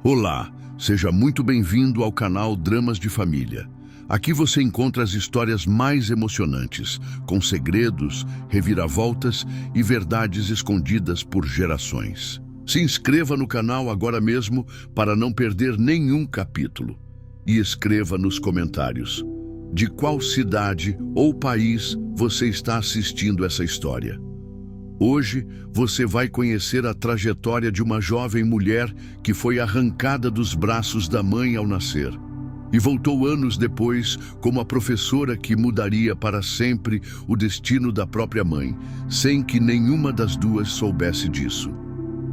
Olá, seja muito bem-vindo ao canal Dramas de Família. Aqui você encontra as histórias mais emocionantes, com segredos, reviravoltas e verdades escondidas por gerações. Se inscreva no canal agora mesmo para não perder nenhum capítulo. E escreva nos comentários de qual cidade ou país você está assistindo essa história. Hoje, você vai conhecer a trajetória de uma jovem mulher que foi arrancada dos braços da mãe ao nascer e voltou anos depois como a professora que mudaria para sempre o destino da própria mãe, sem que nenhuma das duas soubesse disso.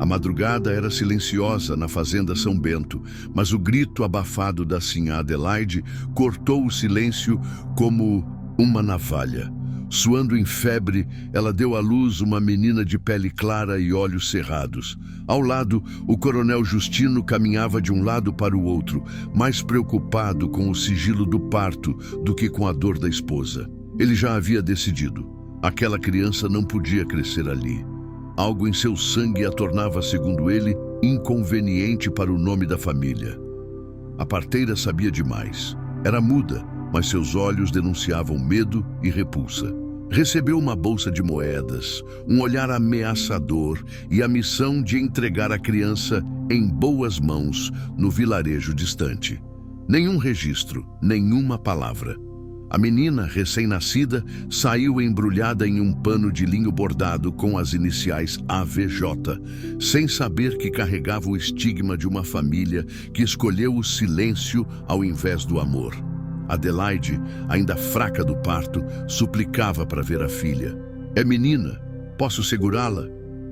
A madrugada era silenciosa na fazenda São Bento, mas o grito abafado da sinhá Adelaide cortou o silêncio como uma navalha. Suando em febre, ela deu à luz uma menina de pele clara e olhos cerrados. Ao lado, o coronel Justino caminhava de um lado para o outro, mais preocupado com o sigilo do parto do que com a dor da esposa. Ele já havia decidido. Aquela criança não podia crescer ali. Algo em seu sangue a tornava, segundo ele, inconveniente para o nome da família. A parteira sabia demais. Era muda, mas seus olhos denunciavam medo e repulsa. Recebeu uma bolsa de moedas, um olhar ameaçador e a missão de entregar a criança em boas mãos no vilarejo distante. Nenhum registro, nenhuma palavra. A menina, recém-nascida, saiu embrulhada em um pano de linho bordado com as iniciais AVJ, sem saber que carregava o estigma de uma família que escolheu o silêncio ao invés do amor. Adelaide, ainda fraca do parto, suplicava para ver a filha. "É menina, posso segurá-la?"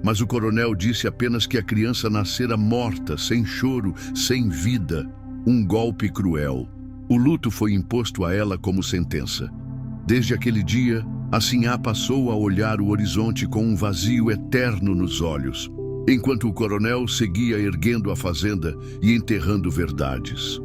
Mas o coronel disse apenas que a criança nascera morta, sem choro, sem vida. Um golpe cruel. O luto foi imposto a ela como sentença. Desde aquele dia, a sinhá passou a olhar o horizonte com um vazio eterno nos olhos, enquanto o coronel seguia erguendo a fazenda e enterrando verdades.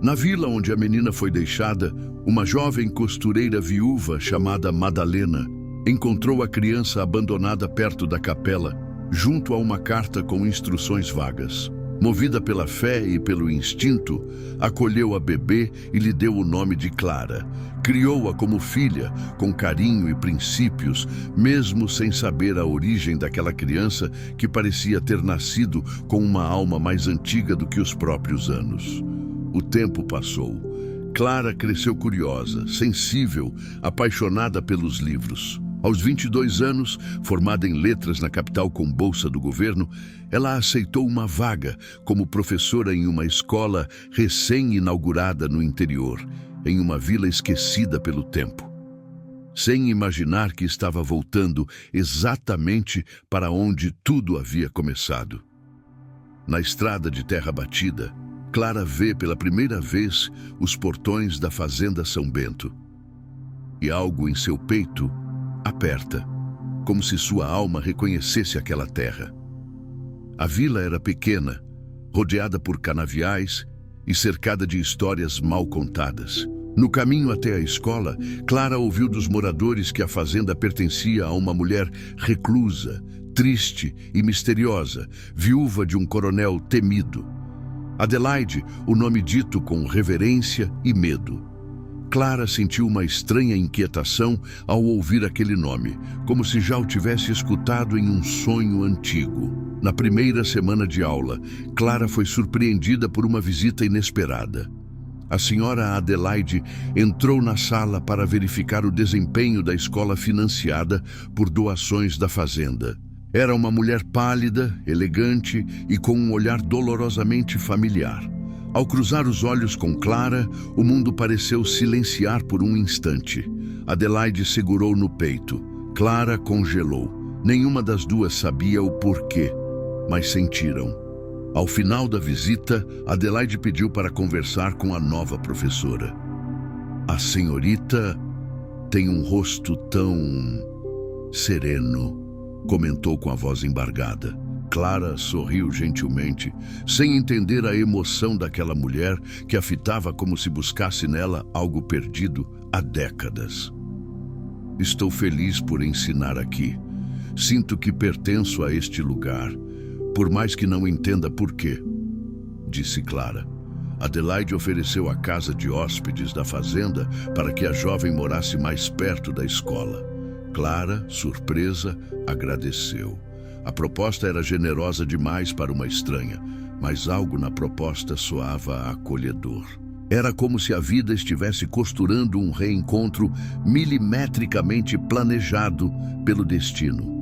Na vila onde a menina foi deixada, uma jovem costureira viúva chamada Madalena encontrou a criança abandonada perto da capela, junto a uma carta com instruções vagas. Movida pela fé e pelo instinto, acolheu a bebê e lhe deu o nome de Clara. Criou-a como filha, com carinho e princípios, mesmo sem saber a origem daquela criança que parecia ter nascido com uma alma mais antiga do que os próprios anos. O tempo passou. Clara cresceu curiosa, sensível, apaixonada pelos livros. Aos 22 anos, formada em letras na capital com bolsa do governo, ela aceitou uma vaga como professora em uma escola recém-inaugurada no interior, em uma vila esquecida pelo tempo. Sem imaginar que estava voltando exatamente para onde tudo havia começado. Na estrada de terra batida, Clara vê pela primeira vez os portões da fazenda São Bento. E algo em seu peito aperta, como se sua alma reconhecesse aquela terra. A vila era pequena, rodeada por canaviais e cercada de histórias mal contadas. No caminho até a escola, Clara ouviu dos moradores que a fazenda pertencia a uma mulher reclusa, triste e misteriosa, viúva de um coronel temido. Adelaide, o nome dito com reverência e medo. Clara sentiu uma estranha inquietação ao ouvir aquele nome, como se já o tivesse escutado em um sonho antigo. Na primeira semana de aula, Clara foi surpreendida por uma visita inesperada. A senhora Adelaide entrou na sala para verificar o desempenho da escola financiada por doações da fazenda. Era uma mulher pálida, elegante e com um olhar dolorosamente familiar. Ao cruzar os olhos com Clara, o mundo pareceu silenciar por um instante. Adelaide segurou no peito. Clara congelou. Nenhuma das duas sabia o porquê, mas sentiram. Ao final da visita, Adelaide pediu para conversar com a nova professora. "A senhorita tem um rosto tão sereno", comentou com a voz embargada. Clara sorriu gentilmente, sem entender a emoção daquela mulher que a fitava como se buscasse nela algo perdido há décadas. "Estou feliz por ensinar aqui. Sinto que pertenço a este lugar, por mais que não entenda por quê. disse Clara. Adelaide ofereceu a casa de hóspedes da fazenda para que a jovem morasse mais perto da escola. Clara, surpresa, agradeceu. A proposta era generosa demais para uma estranha, mas algo na proposta soava acolhedor. Era como se a vida estivesse costurando um reencontro milimetricamente planejado pelo destino.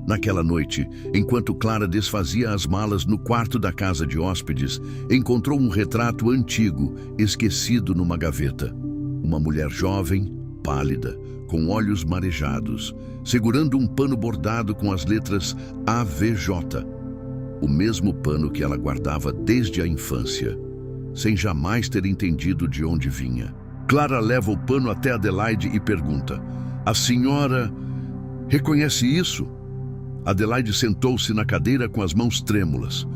Naquela noite, enquanto Clara desfazia as malas no quarto da casa de hóspedes, encontrou um retrato antigo, esquecido numa gaveta. Uma mulher jovem, pálida, com olhos marejados, segurando um pano bordado com as letras AVJ. O mesmo pano que ela guardava desde a infância, sem jamais ter entendido de onde vinha. Clara leva o pano até Adelaide e pergunta: "A senhora reconhece isso?" Adelaide sentou-se na cadeira com as mãos trêmulas.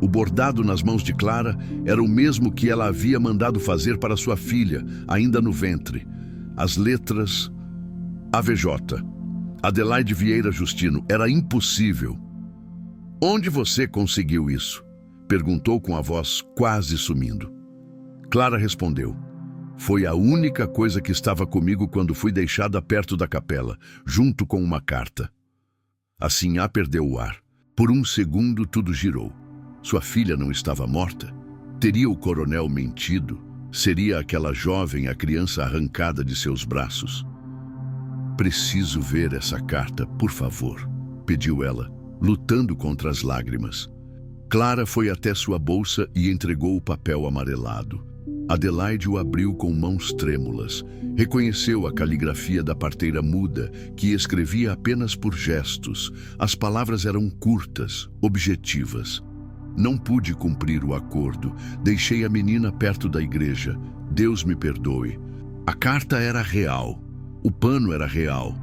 O bordado nas mãos de Clara era o mesmo que ela havia mandado fazer para sua filha, ainda no ventre. As letras AVJ. Adelaide Vieira Justino. Era impossível. "Onde você conseguiu isso?" perguntou com a voz quase sumindo. Clara respondeu: "Foi a única coisa que estava comigo quando fui deixada perto da capela, junto com uma carta." A Sinhá perdeu o ar. Por um segundo tudo girou. Sua filha não estava morta? Teria o coronel mentido? Seria aquela jovem a criança arrancada de seus braços? "Preciso ver essa carta, por favor", pediu ela, lutando contra as lágrimas. Clara foi até sua bolsa e entregou o papel amarelado. Adelaide o abriu com mãos trêmulas. Reconheceu a caligrafia da parteira muda, que escrevia apenas por gestos. As palavras eram curtas, objetivas. "Não pude cumprir o acordo. Deixei a menina perto da igreja. Deus me perdoe." A carta era real. O pano era real.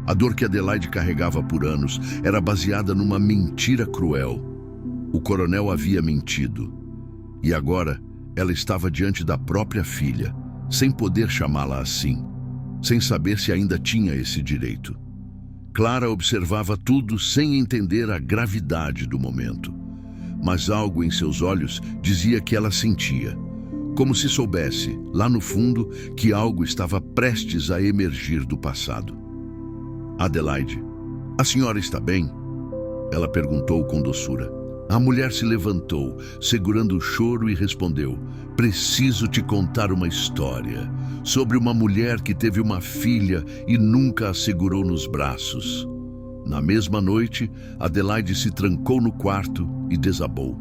A dor que Adelaide carregava por anos era baseada numa mentira cruel. O coronel havia mentido. E agora ela estava diante da própria filha, sem poder chamá-la assim, sem saber se ainda tinha esse direito. Clara observava tudo sem entender a gravidade do momento. Mas algo em seus olhos dizia que ela sentia, como se soubesse, lá no fundo, que algo estava prestes a emergir do passado. "Adelaide, a senhora está bem?" ela perguntou com doçura. A mulher se levantou, segurando o choro, e respondeu: "Preciso te contar uma história sobre uma mulher que teve uma filha e nunca a segurou nos braços." Na mesma noite, Adelaide se trancou no quarto e desabou.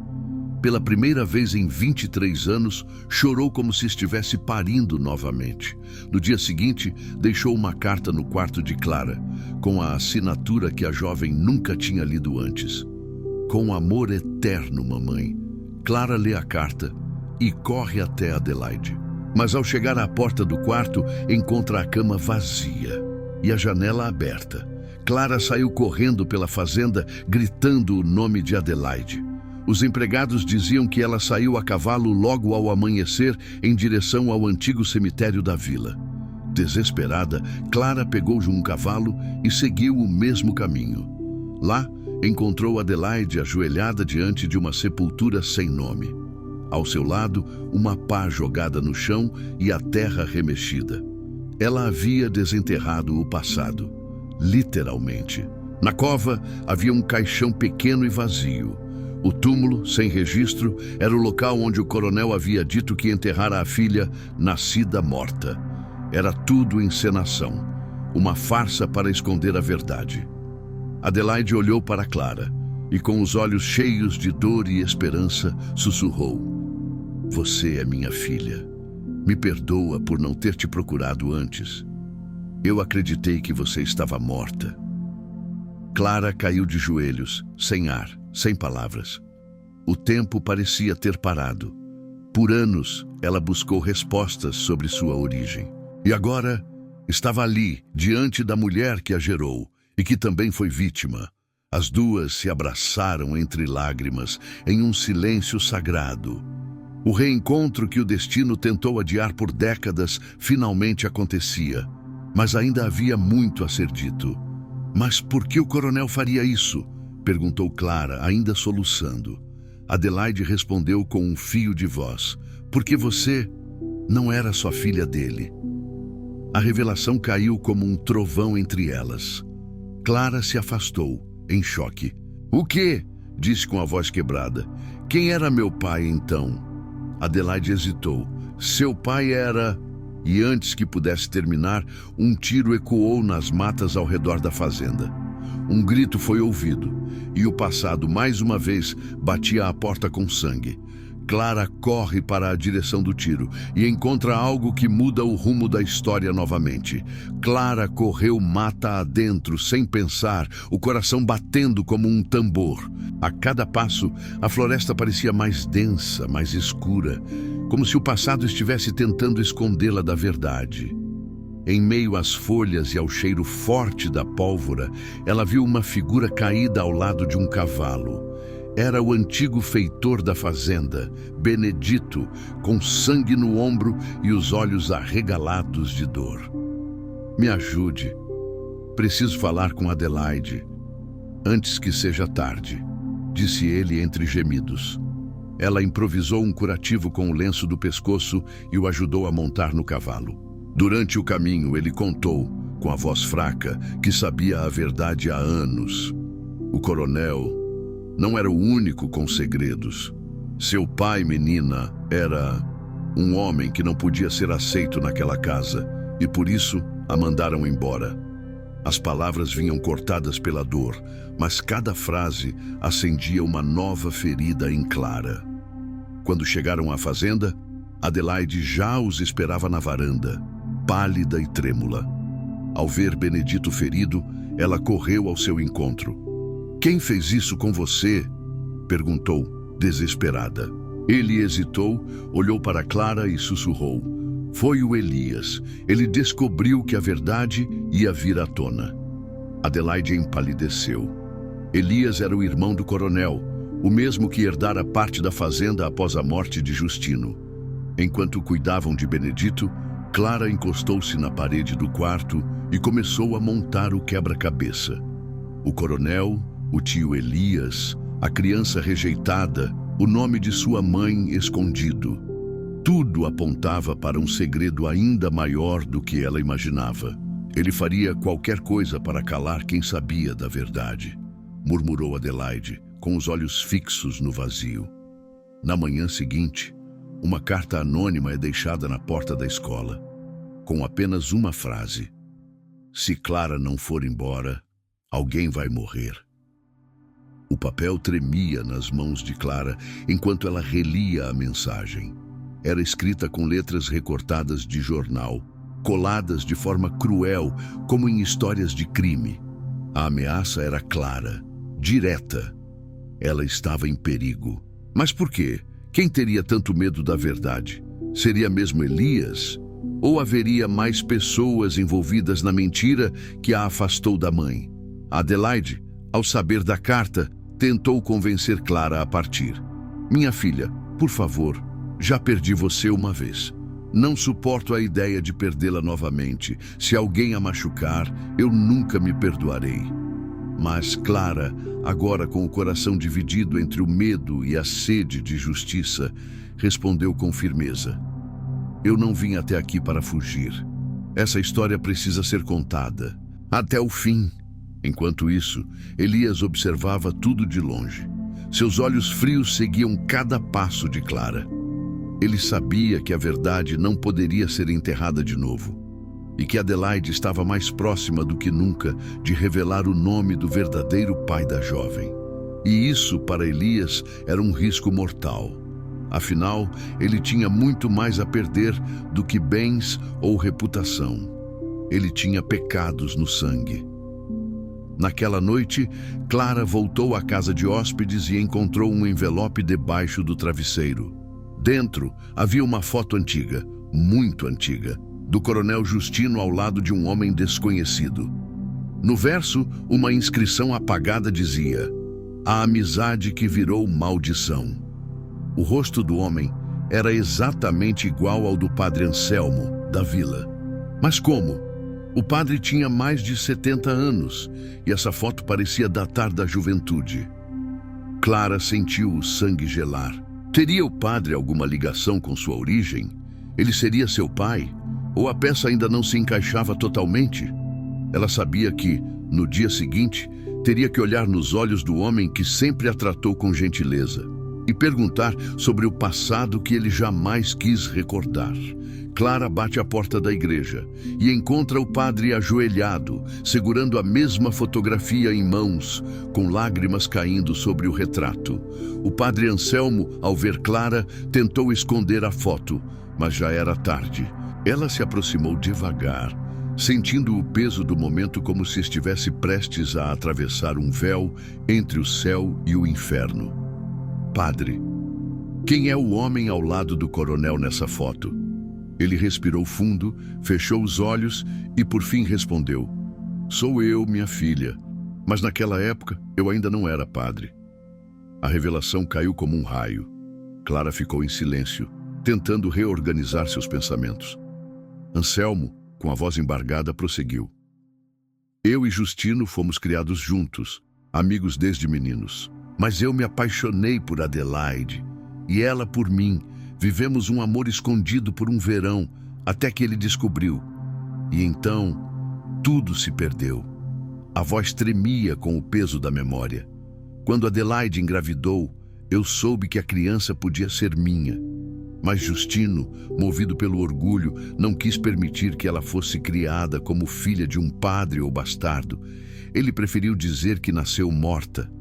Pela primeira vez em 23 anos, chorou como se estivesse parindo novamente. No dia seguinte, deixou uma carta no quarto de Clara, com a assinatura que a jovem nunca tinha lido antes. "Com amor eterno, mamãe." Clara lê a carta e corre até Adelaide. Mas ao chegar à porta do quarto, encontra a cama vazia e a janela aberta. Clara saiu correndo pela fazenda, gritando o nome de Adelaide. Os empregados diziam que ela saiu a cavalo logo ao amanhecer em direção ao antigo cemitério da vila. Desesperada, Clara pegou um cavalo e seguiu o mesmo caminho. Lá, encontrou Adelaide ajoelhada diante de uma sepultura sem nome. Ao seu lado, uma pá jogada no chão e a terra remexida. Ela havia desenterrado o passado, literalmente. Na cova havia um caixão pequeno e vazio. O túmulo, sem registro, era o local onde o coronel havia dito que enterrara a filha, nascida morta. Era tudo encenação, uma farsa para esconder a verdade. Adelaide olhou para Clara e, com os olhos cheios de dor e esperança, sussurrou: "Você é minha filha. Me perdoa por não ter te procurado antes. Eu acreditei que você estava morta." Clara caiu de joelhos, sem ar, sem palavras. O tempo parecia ter parado. Por anos, ela buscou respostas sobre sua origem. E agora, estava ali, diante da mulher que a gerou e que também foi vítima. As duas se abraçaram entre lágrimas, em um silêncio sagrado. O reencontro que o destino tentou adiar por décadas finalmente acontecia. Mas ainda havia muito a ser dito. "Mas por que o coronel faria isso?" perguntou Clara, ainda soluçando. Adelaide respondeu com um fio de voz: porque você não era só filha dele. A revelação caiu como um trovão entre elas. Clara se afastou, em choque. O quê? Disse com a voz quebrada. Quem era meu pai, então? Adelaide hesitou. Seu pai era... E antes que pudesse terminar, um tiro ecoou nas matas ao redor da fazenda. Um grito foi ouvido, e o passado, mais uma vez, batia à porta com sangue. Clara corre para a direção do tiro e encontra algo que muda o rumo da história novamente. Clara correu mata adentro, sem pensar, o coração batendo como um tambor. A cada passo, a floresta parecia mais densa, mais escura, como se o passado estivesse tentando escondê-la da verdade. Em meio às folhas e ao cheiro forte da pólvora, ela viu uma figura caída ao lado de um cavalo. Era o antigo feitor da fazenda, Benedito, com sangue no ombro e os olhos arregalados de dor. Me ajude. Preciso falar com Adelaide. Antes que seja tarde, disse ele entre gemidos. Ela improvisou um curativo com o lenço do pescoço e o ajudou a montar no cavalo. Durante o caminho, ele contou, com a voz fraca, que sabia a verdade há anos. O coronel não era o único com segredos. Seu pai, menina, era um homem que não podia ser aceito naquela casa e por isso a mandaram embora. As palavras vinham cortadas pela dor, mas cada frase acendia uma nova ferida em Clara. Quando chegaram à fazenda, Adelaide já os esperava na varanda, pálida e trêmula. Ao ver Benedito ferido, ela correu ao seu encontro. Quem fez isso com você? Perguntou, desesperada. Ele hesitou, olhou para Clara e sussurrou. Foi o Elias. Ele descobriu que a verdade ia vir à tona. Adelaide empalideceu. Elias era o irmão do coronel, o mesmo que herdara parte da fazenda após a morte de Justino. Enquanto cuidavam de Benedito, Clara encostou-se na parede do quarto e começou a montar o quebra-cabeça. O coronel, o tio Elias, a criança rejeitada, o nome de sua mãe escondido. Tudo apontava para um segredo ainda maior do que ela imaginava. Ele faria qualquer coisa para calar quem sabia da verdade, murmurou Adelaide, com os olhos fixos no vazio. Na manhã seguinte, uma carta anônima é deixada na porta da escola, com apenas uma frase: se Clara não for embora, alguém vai morrer. O papel tremia nas mãos de Clara enquanto ela relia a mensagem. Era escrita com letras recortadas de jornal, coladas de forma cruel, como em histórias de crime. A ameaça era clara, direta. Ela estava em perigo. Mas por quê? Quem teria tanto medo da verdade? Seria mesmo Elias? Ou haveria mais pessoas envolvidas na mentira que a afastou da mãe? Adelaide, ao saber da carta, tentou convencer Clara a partir. Minha filha, por favor, já perdi você uma vez. Não suporto a ideia de perdê-la novamente. Se alguém a machucar, eu nunca me perdoarei. Mas Clara, agora com o coração dividido entre o medo e a sede de justiça, respondeu com firmeza. Eu não vim até aqui para fugir. Essa história precisa ser contada, até o fim. Enquanto isso, Elias observava tudo de longe. Seus olhos frios seguiam cada passo de Clara. Ele sabia que a verdade não poderia ser enterrada de novo, e que Adelaide estava mais próxima do que nunca de revelar o nome do verdadeiro pai da jovem. E isso, para Elias, era um risco mortal. Afinal, ele tinha muito mais a perder do que bens ou reputação. Ele tinha pecados no sangue. Naquela noite, Clara voltou à casa de hóspedes e encontrou um envelope debaixo do travesseiro. Dentro havia uma foto antiga, muito antiga, do coronel Justino ao lado de um homem desconhecido. No verso, uma inscrição apagada dizia: a amizade que virou maldição. O rosto do homem era exatamente igual ao do padre Anselmo, da vila. Mas como? O padre tinha mais de 70 anos e essa foto parecia datar da juventude. Clara sentiu o sangue gelar. Teria o padre alguma ligação com sua origem? Ele seria seu pai? Ou a peça ainda não se encaixava totalmente? Ela sabia que, no dia seguinte, teria que olhar nos olhos do homem que sempre a tratou com gentileza e perguntar sobre o passado que ele jamais quis recordar. Clara bate à porta da igreja e encontra o padre ajoelhado, segurando a mesma fotografia em mãos, com lágrimas caindo sobre o retrato. O padre Anselmo, ao ver Clara, tentou esconder a foto, mas já era tarde. Ela se aproximou devagar, sentindo o peso do momento como se estivesse prestes a atravessar um véu entre o céu e o inferno. Padre, quem é o homem ao lado do coronel nessa foto? Ele respirou fundo, fechou os olhos e por fim respondeu: Sou eu, minha filha, mas naquela época eu ainda não era padre. A revelação caiu como um raio. Clara ficou em silêncio, tentando reorganizar seus pensamentos. Anselmo, com a voz embargada, prosseguiu: Eu e Justino fomos criados juntos, amigos desde meninos. Mas eu me apaixonei por Adelaide, e ela por mim. Vivemos um amor escondido por um verão, até que ele descobriu. E então, tudo se perdeu. A voz tremia com o peso da memória. Quando Adelaide engravidou, eu soube que a criança podia ser minha. Mas Justino, movido pelo orgulho, não quis permitir que ela fosse criada como filha de um padre ou bastardo. Ele preferiu dizer que nasceu morta.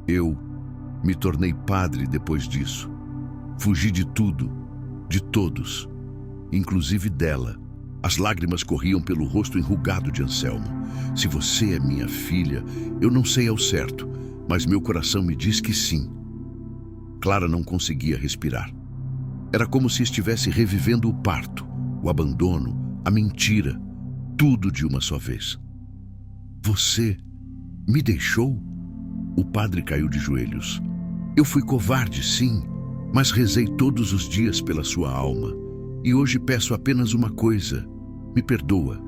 Eu me tornei padre depois disso. Fugi de tudo, de todos, inclusive dela. As lágrimas corriam pelo rosto enrugado de Anselmo. Se você é minha filha, eu não sei ao certo, mas meu coração me diz que sim. Clara não conseguia respirar. Era como se estivesse revivendo o parto, o abandono, a mentira, tudo de uma só vez. Você me deixou? O padre caiu de joelhos. Eu fui covarde, sim, mas rezei todos os dias pela sua alma. E hoje peço apenas uma coisa: me perdoa.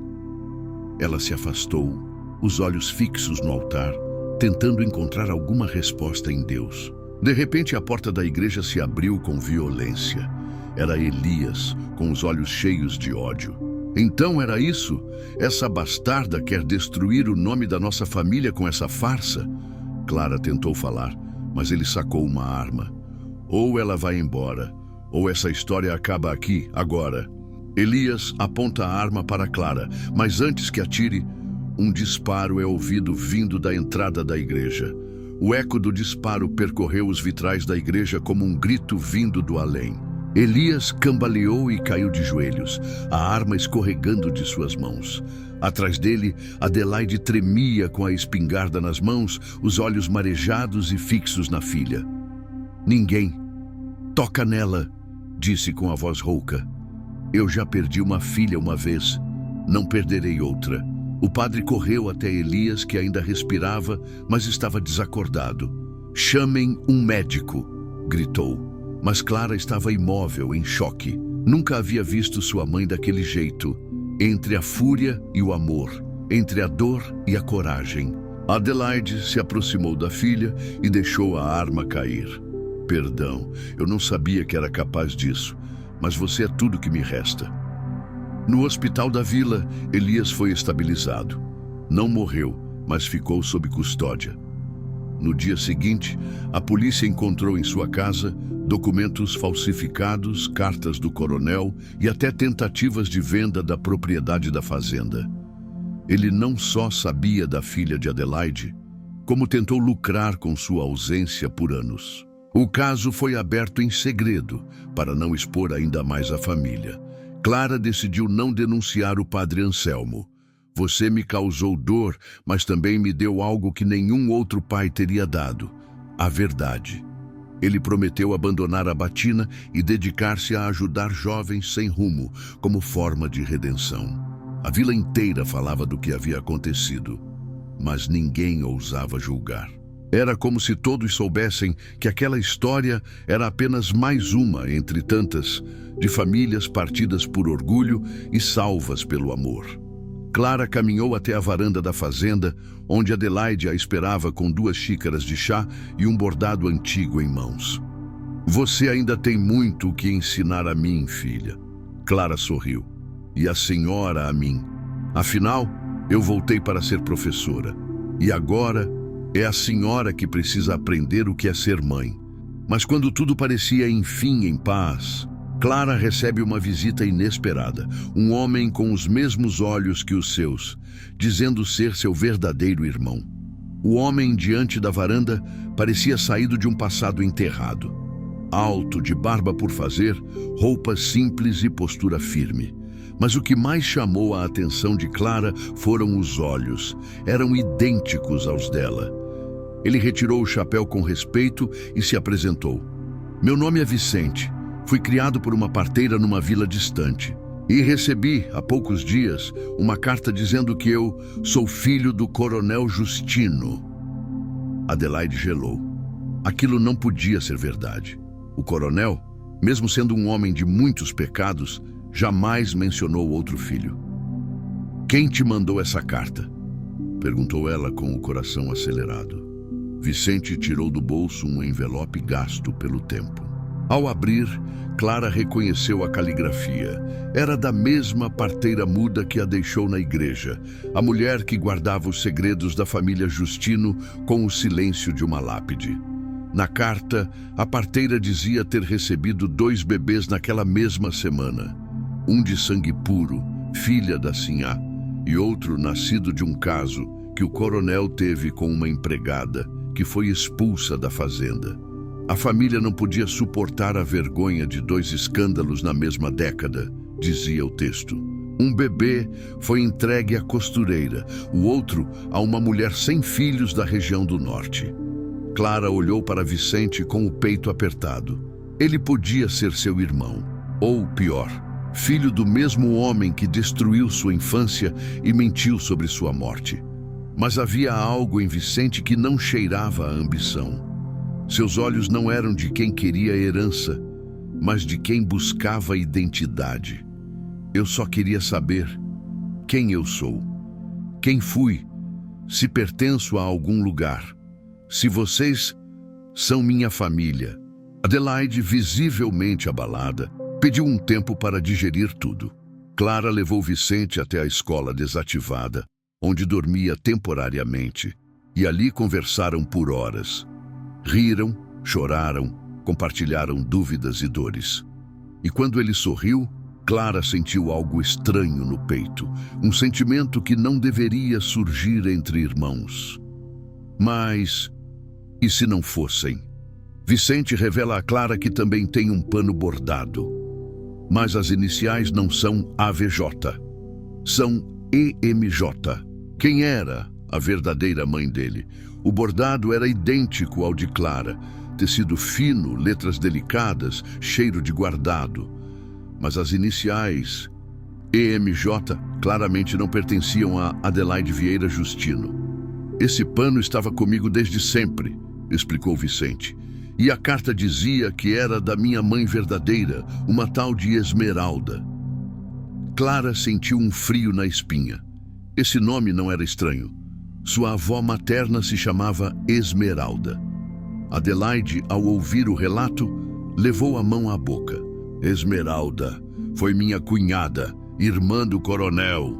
Ela se afastou, os olhos fixos no altar, tentando encontrar alguma resposta em Deus. De repente, a porta da igreja se abriu com violência. Era Elias, com os olhos cheios de ódio. Então era isso? Essa bastarda quer destruir o nome da nossa família com essa farsa? Clara tentou falar, mas ele sacou uma arma. Ou ela vai embora, ou essa história acaba aqui, agora. Elias aponta a arma para Clara, mas antes que atire, um disparo é ouvido vindo da entrada da igreja. O eco do disparo percorreu os vitrais da igreja como um grito vindo do além. Elias cambaleou e caiu de joelhos, a arma escorregando de suas mãos. Atrás dele, Adelaide tremia com a espingarda nas mãos, os olhos marejados e fixos na filha. Ninguém. Toca nela, disse com a voz rouca. Eu já perdi uma filha uma vez, não perderei outra. O padre correu até Elias, que ainda respirava, mas estava desacordado. Chamem um médico, gritou. Mas Clara estava imóvel, em choque. Nunca havia visto sua mãe daquele jeito, entre a fúria e o amor, entre a dor e a coragem. Adelaide se aproximou da filha e deixou a arma cair. Perdão, eu não sabia que era capaz disso, mas você é tudo que me resta. No hospital da vila, Elias foi estabilizado. Não morreu, mas ficou sob custódia. No dia seguinte, a polícia encontrou em sua casa documentos falsificados, cartas do coronel e até tentativas de venda da propriedade da fazenda. Ele não só sabia da filha de Adelaide, como tentou lucrar com sua ausência por anos. O caso foi aberto em segredo, para não expor ainda mais a família. Clara decidiu não denunciar o padre Anselmo. Você me causou dor, mas também me deu algo que nenhum outro pai teria dado: a verdade. Ele prometeu abandonar a batina e dedicar-se a ajudar jovens sem rumo, como forma de redenção. A vila inteira falava do que havia acontecido, mas ninguém ousava julgar. Era como se todos soubessem que aquela história era apenas mais uma entre tantas, de famílias partidas por orgulho e salvas pelo amor. Clara caminhou até a varanda da fazenda, onde Adelaide a esperava com 2 xícaras de chá e um bordado antigo em mãos. Você ainda tem muito o que ensinar a mim, filha. Clara sorriu. E a senhora a mim. Afinal, eu voltei para ser professora. E agora é a senhora que precisa aprender o que é ser mãe. Mas quando tudo parecia enfim em paz, Clara recebe uma visita inesperada. Um homem com os mesmos olhos que os seus, dizendo ser seu verdadeiro irmão. O homem diante da varanda parecia saído de um passado enterrado. Alto, de barba por fazer, roupas simples e postura firme. Mas o que mais chamou a atenção de Clara foram os olhos. Eram idênticos aos dela. Ele retirou o chapéu com respeito e se apresentou. Meu nome é Vicente. Fui criado por uma parteira numa vila distante. E recebi, há poucos dias, uma carta dizendo que eu sou filho do coronel Justino. Adelaide gelou. Aquilo não podia ser verdade. O coronel, mesmo sendo um homem de muitos pecados, jamais mencionou outro filho. Quem te mandou essa carta? Perguntou ela com o coração acelerado. Vicente tirou do bolso um envelope gasto pelo tempo. Ao abrir, Clara reconheceu a caligrafia. Era da mesma parteira muda que a deixou na igreja, a mulher que guardava os segredos da família Justino com o silêncio de uma lápide. Na carta, a parteira dizia ter recebido 2 bebês naquela mesma semana. Um de sangue puro, filha da Sinhá, e outro nascido de um caso que o coronel teve com uma empregada que foi expulsa da fazenda. A família não podia suportar a vergonha de 2 escândalos na mesma década, dizia o texto. Um bebê foi entregue à costureira, o outro a uma mulher sem filhos da região do norte. Clara olhou para Vicente com o peito apertado. Ele podia ser seu irmão, ou pior, filho do mesmo homem que destruiu sua infância e mentiu sobre sua morte. Mas havia algo em Vicente que não cheirava a ambição. Seus olhos não eram de quem queria herança, mas de quem buscava identidade. Eu só queria saber quem eu sou, quem fui, se pertenço a algum lugar, se vocês são minha família. Adelaide, visivelmente abalada, pediu um tempo para digerir tudo. Clara levou Vicente até a escola desativada, onde dormia temporariamente, e ali conversaram por horas. Riram, choraram, compartilharam dúvidas e dores. E quando ele sorriu, Clara sentiu algo estranho no peito, um sentimento que não deveria surgir entre irmãos. Mas, e se não fossem? Vicente revela a Clara que também tem um pano bordado. Mas as iniciais não são AVJ, são EMJ. Quem era a verdadeira mãe dele? O bordado era idêntico ao de Clara, tecido fino, letras delicadas, cheiro de guardado. Mas as iniciais, EMJ, claramente não pertenciam a Adelaide Vieira Justino. Esse pano estava comigo desde sempre, explicou Vicente. E a carta dizia que era da minha mãe verdadeira, uma tal de Esmeralda. Clara sentiu um frio na espinha. Esse nome não era estranho. Sua avó materna se chamava Esmeralda. Adelaide, ao ouvir o relato, levou a mão à boca. Esmeralda foi minha cunhada, irmã do coronel.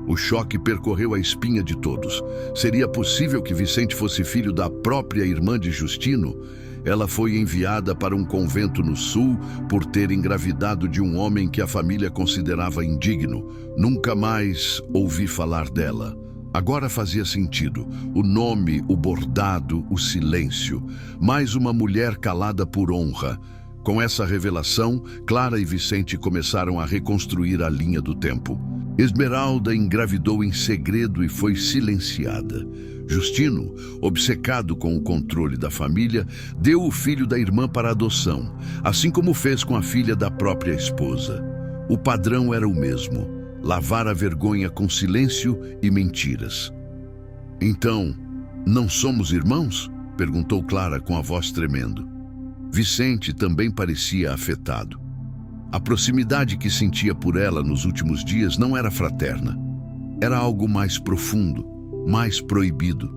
O choque percorreu a espinha de todos. Seria possível que Vicente fosse filho da própria irmã de Justino? Ela foi enviada para um convento no sul por ter engravidado de um homem que a família considerava indigno. Nunca mais ouvi falar dela. Agora fazia sentido. O nome, o bordado, o silêncio. Mais uma mulher calada por honra. Com essa revelação, Clara e Vicente começaram a reconstruir a linha do tempo. Esmeralda engravidou em segredo e foi silenciada. Justino, obcecado com o controle da família, deu o filho da irmã para adoção, assim como fez com a filha da própria esposa. O padrão era o mesmo: lavar a vergonha com silêncio e mentiras. Então, não somos irmãos? Perguntou Clara com a voz tremendo. Vicente também parecia afetado. A proximidade que sentia por ela nos últimos dias não era fraterna. Era algo mais profundo, mais proibido.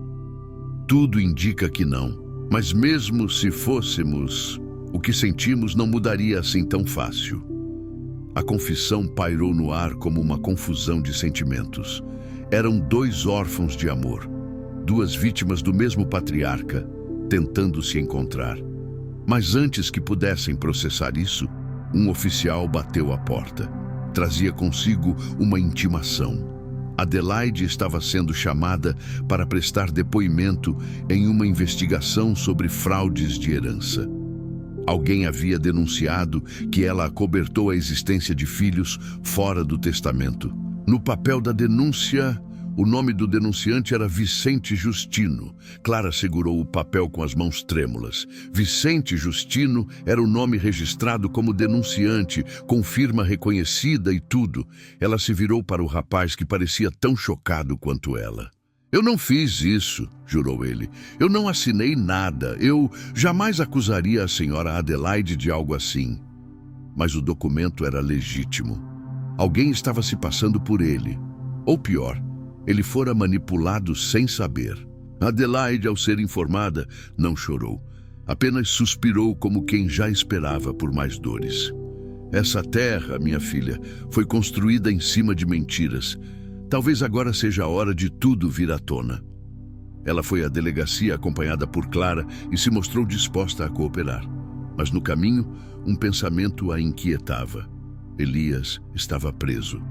Tudo indica que não, mas mesmo se fôssemos, o que sentimos não mudaria assim tão fácil. A confissão pairou no ar como uma confusão de sentimentos. Eram dois órfãos de amor, duas vítimas do mesmo patriarca, tentando se encontrar. Mas antes que pudessem processar isso, um oficial bateu à porta. Trazia consigo uma intimação. Adelaide estava sendo chamada para prestar depoimento em uma investigação sobre fraudes de herança. Alguém havia denunciado que ela acobertou a existência de filhos fora do testamento. No papel da denúncia, o nome do denunciante era Vicente Justino. Clara segurou o papel com as mãos trêmulas. Vicente Justino era o nome registrado como denunciante, com firma reconhecida e tudo. Ela se virou para o rapaz que parecia tão chocado quanto ela. Eu não fiz isso, jurou ele. Eu não assinei nada. Eu jamais acusaria a senhora Adelaide de algo assim. Mas o documento era legítimo. Alguém estava se passando por ele. Ou pior, ele fora manipulado sem saber. Adelaide, ao ser informada, não chorou. Apenas suspirou como quem já esperava por mais dores. Essa terra, minha filha, foi construída em cima de mentiras. Talvez agora seja a hora de tudo vir à tona. Ela foi à delegacia acompanhada por Clara e se mostrou disposta a cooperar. Mas no caminho, um pensamento a inquietava. Elias estava preso.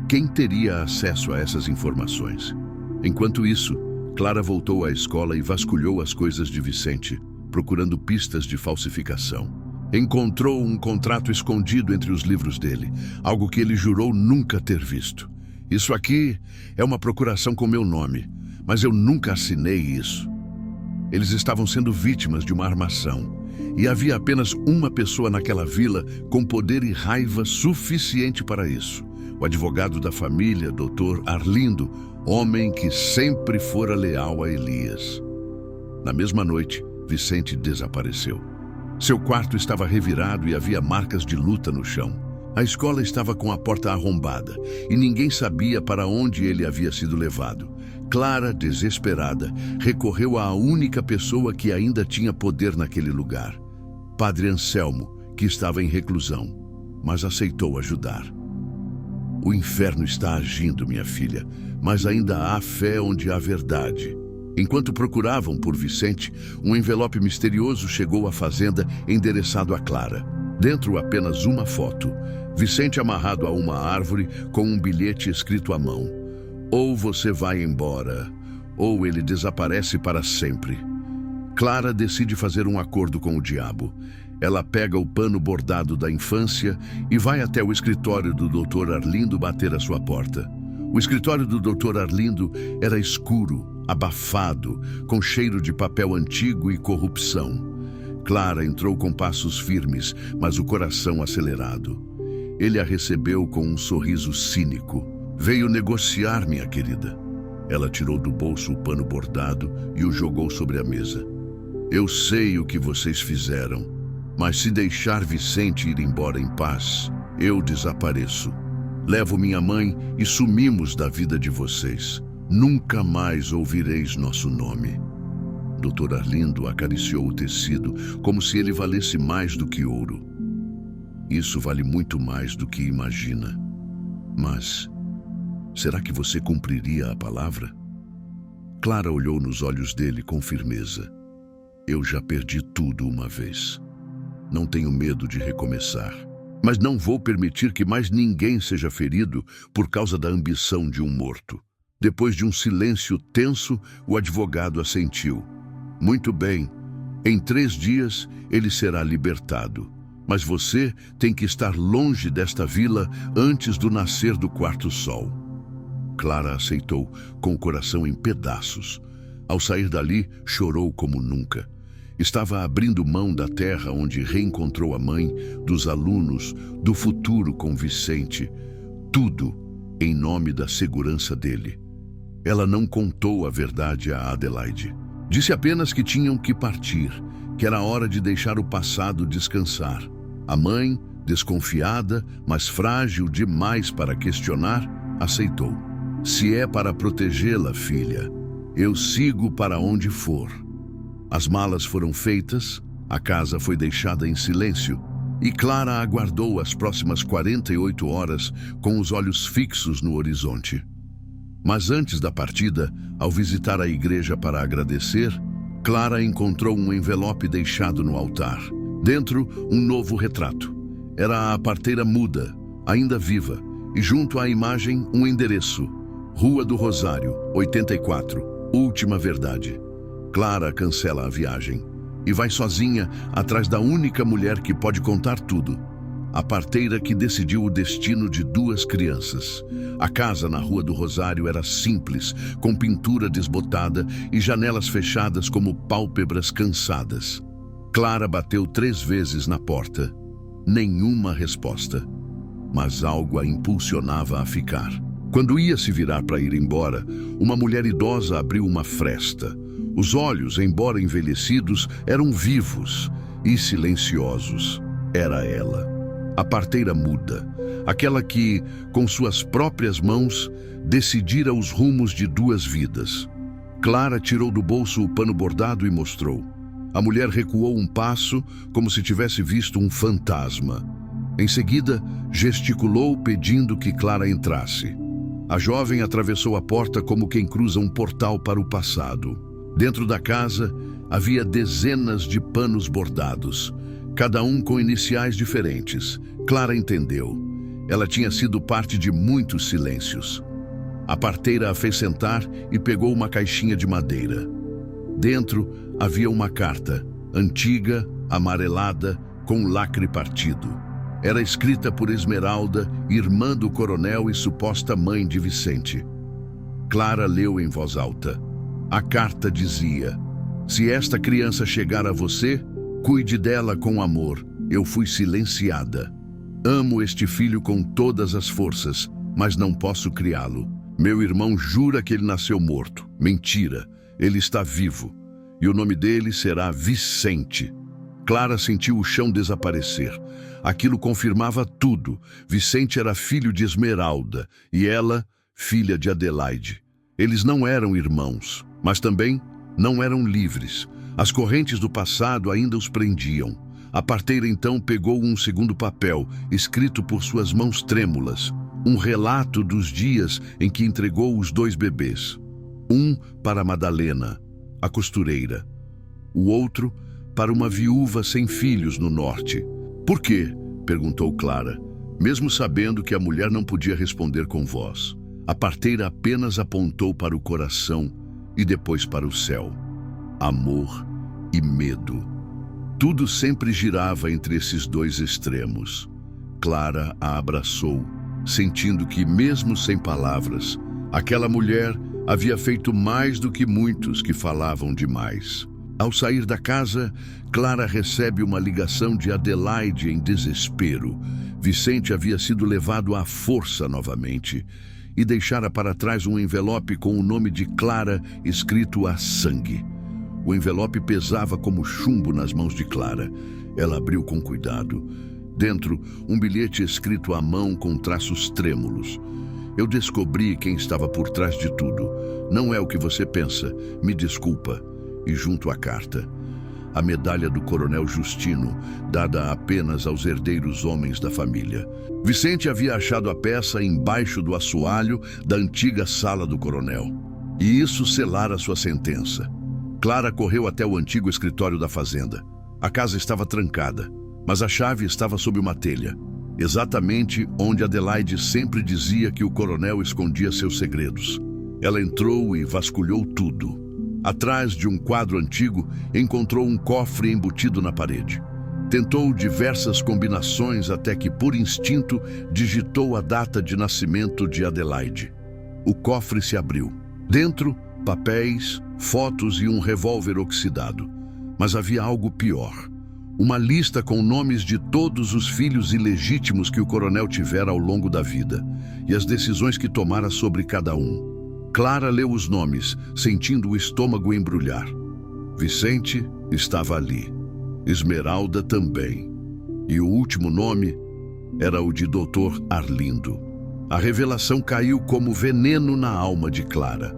Quem teria acesso a essas informações? Enquanto isso, Clara voltou à escola e vasculhou as coisas de Vicente, procurando pistas de falsificação. Encontrou um contrato escondido entre os livros dele, algo que ele jurou nunca ter visto. Isso aqui é uma procuração com meu nome, mas eu nunca assinei isso. Eles estavam sendo vítimas de uma armação, e havia apenas uma pessoa naquela vila com poder e raiva suficiente para isso. O advogado da família, Dr. Arlindo, homem que sempre fora leal a Elias. Na mesma noite, Vicente desapareceu. Seu quarto estava revirado e havia marcas de luta no chão. A escola estava com a porta arrombada e ninguém sabia para onde ele havia sido levado. Clara, desesperada, recorreu à única pessoa que ainda tinha poder naquele lugar. Padre Anselmo, que estava em reclusão, mas aceitou ajudar. O inferno está agindo, minha filha, mas ainda há fé onde há verdade. Enquanto procuravam por Vicente, um envelope misterioso chegou à fazenda endereçado a Clara. Dentro apenas uma foto. Vicente amarrado a uma árvore com um bilhete escrito à mão. Ou você vai embora, ou ele desaparece para sempre. Clara decide fazer um acordo com o diabo. Ela pega o pano bordado da infância e vai até o escritório do Dr. Arlindo bater à sua porta. O escritório do Dr. Arlindo era escuro, abafado, com cheiro de papel antigo e corrupção. Clara entrou com passos firmes, mas o coração acelerado. Ele a recebeu com um sorriso cínico. Veio negociar, minha querida. Ela tirou do bolso o pano bordado e o jogou sobre a mesa. Eu sei o que vocês fizeram, mas se deixar Vicente ir embora em paz, eu desapareço. Levo minha mãe e sumimos da vida de vocês. Nunca mais ouvireis nosso nome. Dr. Arlindo acariciou o tecido como se ele valesse mais do que ouro. Isso vale muito mais do que imagina. Mas, será que você cumpriria a palavra? Clara olhou nos olhos dele com firmeza. Eu já perdi tudo uma vez. Não tenho medo de recomeçar. Mas não vou permitir que mais ninguém seja ferido por causa da ambição de um morto. Depois de um silêncio tenso, o advogado assentiu. Muito bem. Em 3 dias, ele será libertado. Mas você tem que estar longe desta vila antes do nascer do quarto sol. Clara aceitou, com o coração em pedaços. Ao sair dali, chorou como nunca. Estava abrindo mão da terra onde reencontrou a mãe, dos alunos, do futuro com Vicente. Tudo em nome da segurança dele. Ela não contou a verdade a Adelaide. Disse apenas que tinham que partir, que era hora de deixar o passado descansar. A mãe, desconfiada, mas frágil demais para questionar, aceitou. Se é para protegê-la, filha, eu sigo para onde for. As malas foram feitas, a casa foi deixada em silêncio e Clara aguardou as próximas 48 horas com os olhos fixos no horizonte. Mas antes da partida, ao visitar a igreja para agradecer, Clara encontrou um envelope deixado no altar. Dentro, um novo retrato. Era a parteira muda, ainda viva, e junto à imagem, um endereço: Rua do Rosário, 84, Última Verdade. Clara cancela a viagem e vai sozinha atrás da única mulher que pode contar tudo. A parteira que decidiu o destino de duas crianças. A casa na Rua do Rosário era simples, com pintura desbotada e janelas fechadas como pálpebras cansadas. Clara bateu 3 vezes na porta. Nenhuma resposta. Mas algo a impulsionava a ficar. Quando ia se virar para ir embora, uma mulher idosa abriu uma fresta. Os olhos, embora envelhecidos, eram vivos e silenciosos. Era ela, a parteira muda, aquela que, com suas próprias mãos, decidira os rumos de 2 vidas. Clara tirou do bolso o pano bordado e mostrou. A mulher recuou um passo, como se tivesse visto um fantasma. Em seguida, gesticulou pedindo que Clara entrasse. A jovem atravessou a porta como quem cruza um portal para o passado. Dentro da casa, havia dezenas de panos bordados, cada um com iniciais diferentes. Clara entendeu. Ela tinha sido parte de muitos silêncios. A parteira a fez sentar e pegou uma caixinha de madeira. Dentro havia uma carta, antiga, amarelada, com lacre partido. Era escrita por Esmeralda, irmã do coronel e suposta mãe de Vicente. Clara leu em voz alta. A carta dizia: se esta criança chegar a você, cuide dela com amor. Eu fui silenciada. Amo este filho com todas as forças, mas não posso criá-lo. Meu irmão jura que ele nasceu morto. Mentira, ele está vivo. E o nome dele será Vicente. Clara sentiu o chão desaparecer. Aquilo confirmava tudo. Vicente era filho de Esmeralda e ela, filha de Adelaide. Eles não eram irmãos, mas também não eram livres. As correntes do passado ainda os prendiam. A parteira então pegou um segundo papel, escrito por suas mãos trêmulas. Um relato dos dias em que entregou os 2 bebês. Um para Madalena, a costureira. O outro para uma viúva sem filhos no norte. Por quê? Perguntou Clara, mesmo sabendo que a mulher não podia responder com voz. A parteira apenas apontou para o coração e depois para o céu. Amor e medo. Tudo sempre girava entre esses 2 extremos. Clara a abraçou, sentindo que, mesmo sem palavras, aquela mulher havia feito mais do que muitos que falavam demais. Ao sair da casa, Clara recebe uma ligação de Adelaide em desespero. Vicente havia sido levado à força novamente e deixara para trás um envelope com o nome de Clara escrito a sangue. O envelope pesava como chumbo nas mãos de Clara. Ela abriu com cuidado. Dentro, um bilhete escrito à mão com traços trêmulos. Eu descobri quem estava por trás de tudo. Não é o que você pensa. Me desculpa. E junto à carta, a medalha do coronel Justino, dada apenas aos herdeiros homens da família. Vicente havia achado a peça embaixo do assoalho da antiga sala do coronel. E isso selara sua sentença. Clara correu até o antigo escritório da fazenda. A casa estava trancada, mas a chave estava sob uma telha, exatamente onde Adelaide sempre dizia que o coronel escondia seus segredos. Ela entrou e vasculhou tudo. Atrás de um quadro antigo, encontrou um cofre embutido na parede. Tentou diversas combinações até que, por instinto, digitou a data de nascimento de Adelaide. O cofre se abriu. Dentro, papéis, fotos e um revólver oxidado. Mas havia algo pior. Uma lista com nomes de todos os filhos ilegítimos que o coronel tivera ao longo da vida e as decisões que tomara sobre cada um. Clara leu os nomes, sentindo o estômago embrulhar. Vicente estava ali. Esmeralda também. E o último nome era o de Dr. Arlindo. A revelação caiu como veneno na alma de Clara.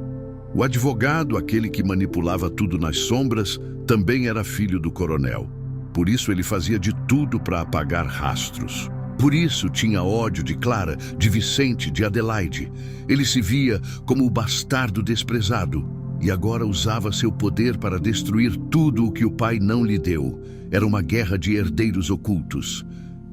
O advogado, aquele que manipulava tudo nas sombras, também era filho do coronel. Por isso ele fazia de tudo para apagar rastros. Por isso tinha ódio de Clara, de Vicente, de Adelaide. Ele se via como o bastardo desprezado e agora usava seu poder para destruir tudo o que o pai não lhe deu. Era uma guerra de herdeiros ocultos.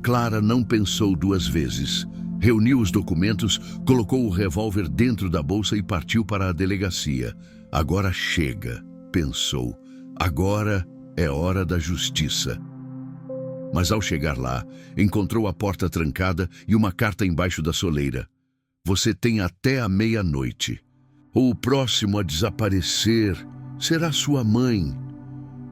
Clara não pensou duas vezes. Reuniu os documentos, colocou o revólver dentro da bolsa e partiu para a delegacia. Agora chega, pensou. Agora é hora da justiça. Mas ao chegar lá, encontrou a porta trancada e uma carta embaixo da soleira. Você tem até a meia-noite. Ou o próximo a desaparecer será sua mãe.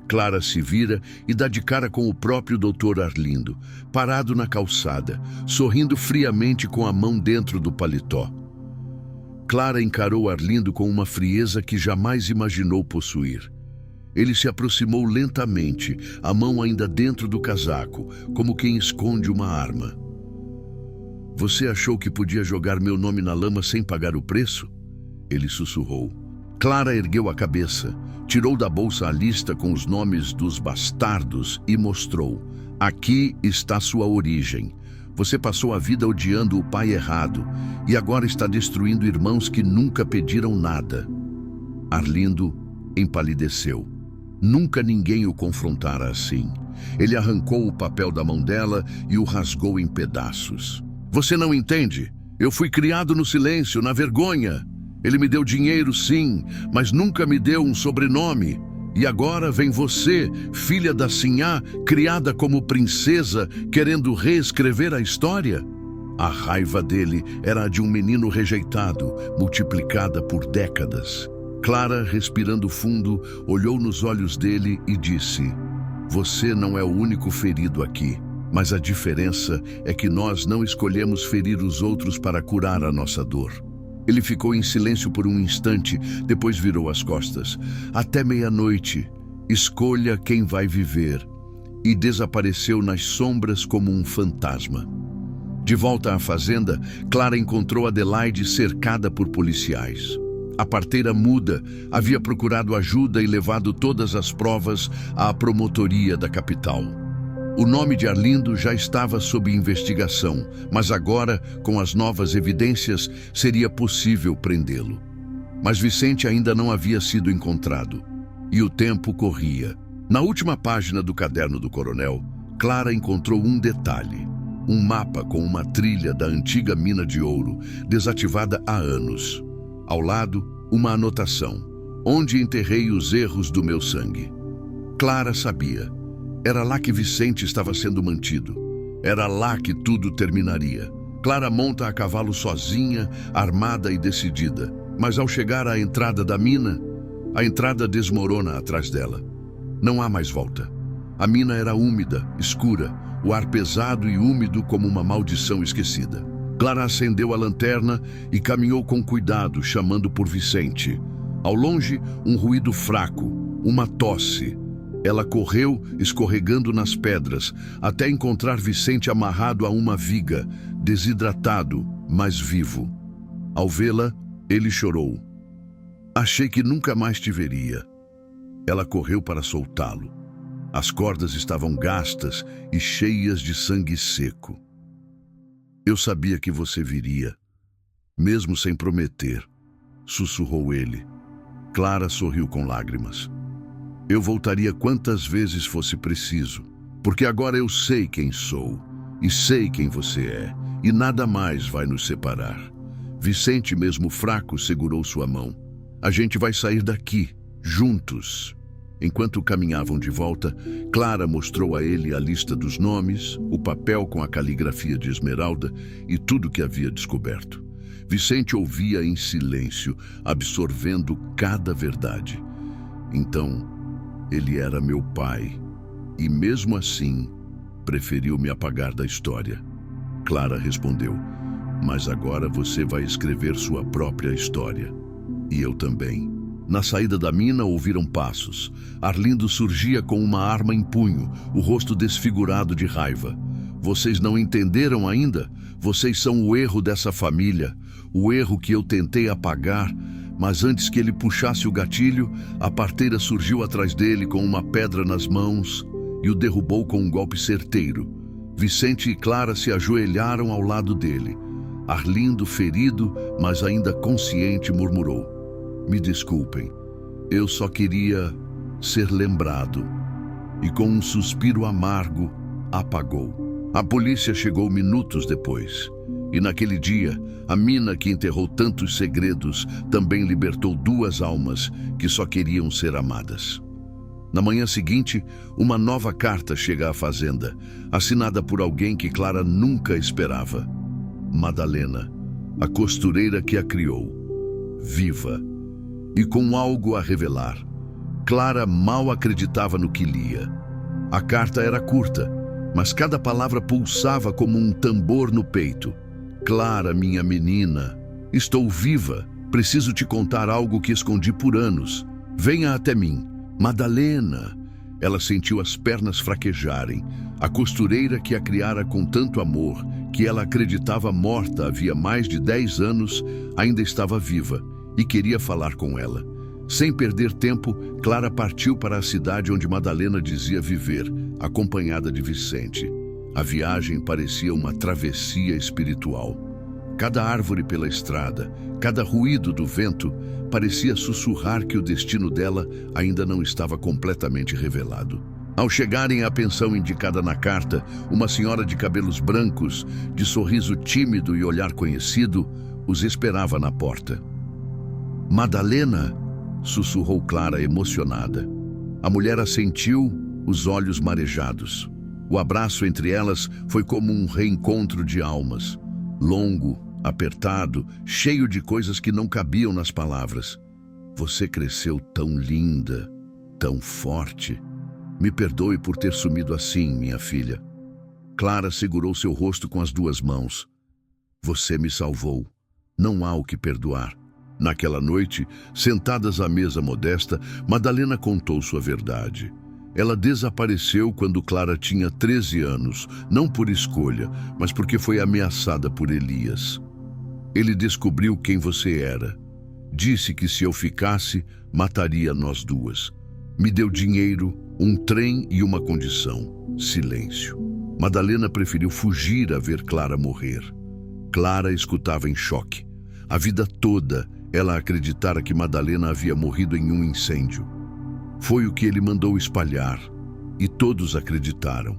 Clara se vira e dá de cara com o próprio Dr. Arlindo, parado na calçada, sorrindo friamente com a mão dentro do paletó. Clara encarou Arlindo com uma frieza que jamais imaginou possuir. Ele se aproximou lentamente, a mão ainda dentro do casaco, como quem esconde uma arma. Você achou que podia jogar meu nome na lama sem pagar o preço? Ele sussurrou. Clara ergueu a cabeça, tirou da bolsa a lista com os nomes dos bastardos e mostrou. Aqui está sua origem. Você passou a vida odiando o pai errado e agora está destruindo irmãos que nunca pediram nada. Arlindo empalideceu. Nunca ninguém o confrontara assim. Ele arrancou o papel da mão dela e o rasgou em pedaços. Você não entende? Eu fui criado no silêncio, na vergonha. Ele me deu dinheiro, sim, mas nunca me deu um sobrenome. E agora vem você, filha da Sinhá, criada como princesa, querendo reescrever a história? A raiva dele era a de um menino rejeitado, multiplicada por décadas. Clara, respirando fundo, olhou nos olhos dele e disse: Você não é o único ferido aqui, mas a diferença é que nós não escolhemos ferir os outros para curar a nossa dor. Ele ficou em silêncio por um instante, depois virou as costas. Até meia-noite, escolha quem vai viver. E desapareceu nas sombras como um fantasma. De volta à fazenda, Clara encontrou Adelaide cercada por policiais. A parteira muda havia procurado ajuda e levado todas as provas à promotoria da capital. O nome de Arlindo já estava sob investigação, mas agora, com as novas evidências, seria possível prendê-lo. Mas Vicente ainda não havia sido encontrado. E o tempo corria. Na última página do caderno do coronel, Clara encontrou um detalhe. Um mapa com uma trilha da antiga mina de ouro, desativada há anos. Ao lado, uma anotação. Onde enterrei os erros do meu sangue. Clara sabia. Era lá que Vicente estava sendo mantido. Era lá que tudo terminaria. Clara monta a cavalo sozinha, armada e decidida. Mas ao chegar à entrada da mina, a entrada desmorona atrás dela. Não há mais volta. A mina era úmida, escura, o ar pesado e úmido como uma maldição esquecida. Clara acendeu a lanterna e caminhou com cuidado, chamando por Vicente. Ao longe, um ruído fraco, uma tosse. Ela correu, escorregando nas pedras, até encontrar Vicente amarrado a uma viga, desidratado, mas vivo. Ao vê-la, ele chorou. Achei que nunca mais te veria. Ela correu para soltá-lo. As cordas estavam gastas e cheias de sangue seco. Eu sabia que você viria, mesmo sem prometer, sussurrou ele. Clara sorriu com lágrimas. Eu voltaria quantas vezes fosse preciso, porque agora eu sei quem sou e sei quem você é, e nada mais vai nos separar. Vicente, mesmo fraco, segurou sua mão. A gente vai sair daqui, juntos. Enquanto caminhavam de volta, Clara mostrou a ele a lista dos nomes, o papel com a caligrafia de Esmeralda e tudo que havia descoberto. Vicente ouvia em silêncio, absorvendo cada verdade. Então, ele era meu pai, e mesmo assim, preferiu me apagar da história. Clara respondeu, mas agora você vai escrever sua própria história. E eu também. Na saída da mina ouviram passos. Arlindo surgia com uma arma em punho, o rosto desfigurado de raiva. Vocês não entenderam ainda? Vocês são o erro dessa família, o erro que eu tentei apagar, mas antes que ele puxasse o gatilho, a parteira surgiu atrás dele com uma pedra nas mãos e o derrubou com um golpe certeiro. Vicente e Clara se ajoelharam ao lado dele. Arlindo, ferido, mas ainda consciente, murmurou: "Me desculpem, eu só queria ser lembrado." E com um suspiro amargo, apagou. A polícia chegou minutos depois. E naquele dia, a mina que enterrou tantos segredos também libertou duas almas que só queriam ser amadas. Na manhã seguinte, uma nova carta chega à fazenda, assinada por alguém que Clara nunca esperava. Madalena, a costureira que a criou, viva e com algo a revelar. Clara mal acreditava no que lia. A carta era curta, mas cada palavra pulsava como um tambor no peito. "Clara, minha menina, estou viva. Preciso te contar algo que escondi por anos. Venha até mim. Madalena." Ela sentiu as pernas fraquejarem. A costureira que a criara com tanto amor, que ela acreditava morta havia mais de 10 anos, ainda estava viva e queria falar com ela. Sem perder tempo, Clara partiu para a cidade onde Madalena dizia viver, acompanhada de Vicente. A viagem parecia uma travessia espiritual. Cada árvore pela estrada, cada ruído do vento, parecia sussurrar que o destino dela ainda não estava completamente revelado. Ao chegarem à pensão indicada na carta, uma senhora de cabelos brancos, de sorriso tímido e olhar conhecido, os esperava na porta. "Madalena?" sussurrou Clara, emocionada. A mulher assentiu, os olhos marejados. O abraço entre elas foi como um reencontro de almas. Longo, apertado, cheio de coisas que não cabiam nas palavras. "Você cresceu tão linda, tão forte. Me perdoe por ter sumido assim, minha filha." Clara segurou seu rosto com as duas mãos. "Você me salvou. Não há o que perdoar." Naquela noite, sentadas à mesa modesta, Madalena contou sua verdade. Ela desapareceu quando Clara tinha 13 anos, não por escolha, mas porque foi ameaçada por Elias. "Ele descobriu quem você era. Disse que se eu ficasse, mataria nós duas. Me deu dinheiro, um trem e uma condição: silêncio." Madalena preferiu fugir a ver Clara morrer. Clara escutava em choque. A vida toda, ela acreditara que Madalena havia morrido em um incêndio. Foi o que ele mandou espalhar, e todos acreditaram.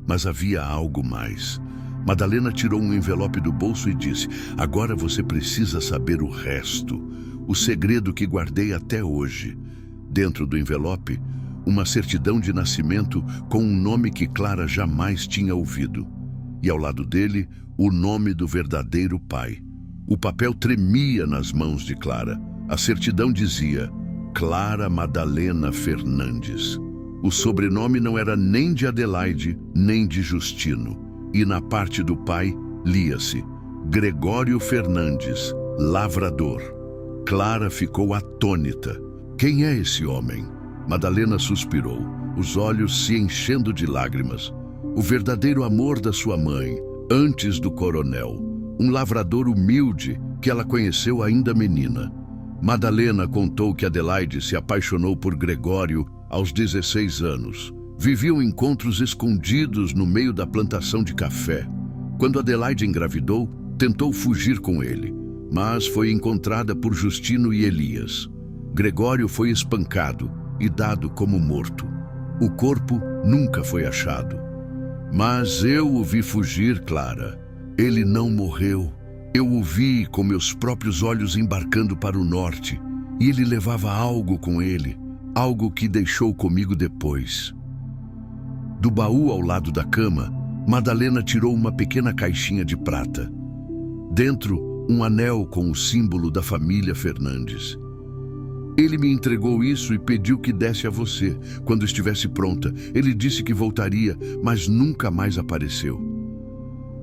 Mas havia algo mais. Madalena tirou um envelope do bolso e disse: "Agora você precisa saber o resto, o segredo que guardei até hoje." Dentro do envelope, uma certidão de nascimento com um nome que Clara jamais tinha ouvido. E ao lado dele, o nome do verdadeiro pai. O papel tremia nas mãos de Clara. A certidão dizia: Clara Madalena Fernandes. O sobrenome não era nem de Adelaide, nem de Justino. E na parte do pai, lia-se: Gregório Fernandes, lavrador. Clara ficou atônita. Quem é esse homem? Madalena suspirou, os olhos se enchendo de lágrimas. O verdadeiro amor da sua mãe, antes do coronel. Um lavrador humilde que ela conheceu ainda menina. Madalena contou que Adelaide se apaixonou por Gregório aos 16 anos. Viviam encontros escondidos no meio da plantação de café. Quando Adelaide engravidou, tentou fugir com ele, mas foi encontrada por Justino e Elias. Gregório foi espancado e dado como morto. O corpo nunca foi achado. Mas eu o vi fugir, Clara. Ele não morreu. Eu o vi com meus próprios olhos embarcando para o norte, e ele levava algo com ele, algo que deixou comigo depois. Do baú ao lado da cama, Madalena tirou uma pequena caixinha de prata. Dentro, um anel com o símbolo da família Fernandes. Ele me entregou isso e pediu que desse a você, quando estivesse pronta. Ele disse que voltaria, mas nunca mais apareceu.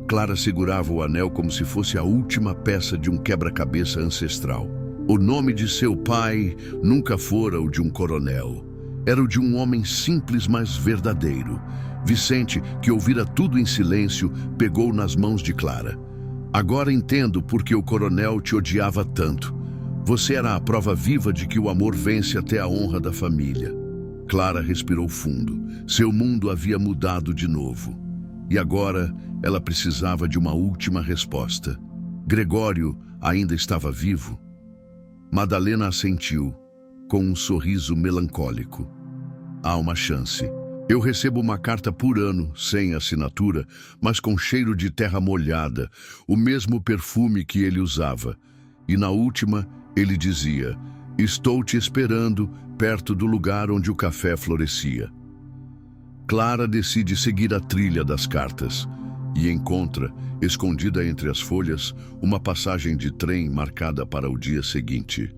Clara segurava o anel como se fosse a última peça de um quebra-cabeça ancestral. O nome de seu pai nunca fora o de um coronel. Era o de um homem simples, mas verdadeiro. Vicente, que ouvira tudo em silêncio, pegou nas mãos de Clara. Agora entendo por que o coronel te odiava tanto. Você era a prova viva de que o amor vence até a honra da família. Clara respirou fundo. Seu mundo havia mudado de novo. E agora ela precisava de uma última resposta. Gregório ainda estava vivo? Madalena assentiu, com um sorriso melancólico. Há uma chance. Eu recebo uma carta por ano, sem assinatura, mas com cheiro de terra molhada, o mesmo perfume que ele usava. E na última, ele dizia: estou te esperando perto do lugar onde o café florescia. Clara decide seguir a trilha das cartas e encontra, escondida entre as folhas, uma passagem de trem marcada para o dia seguinte.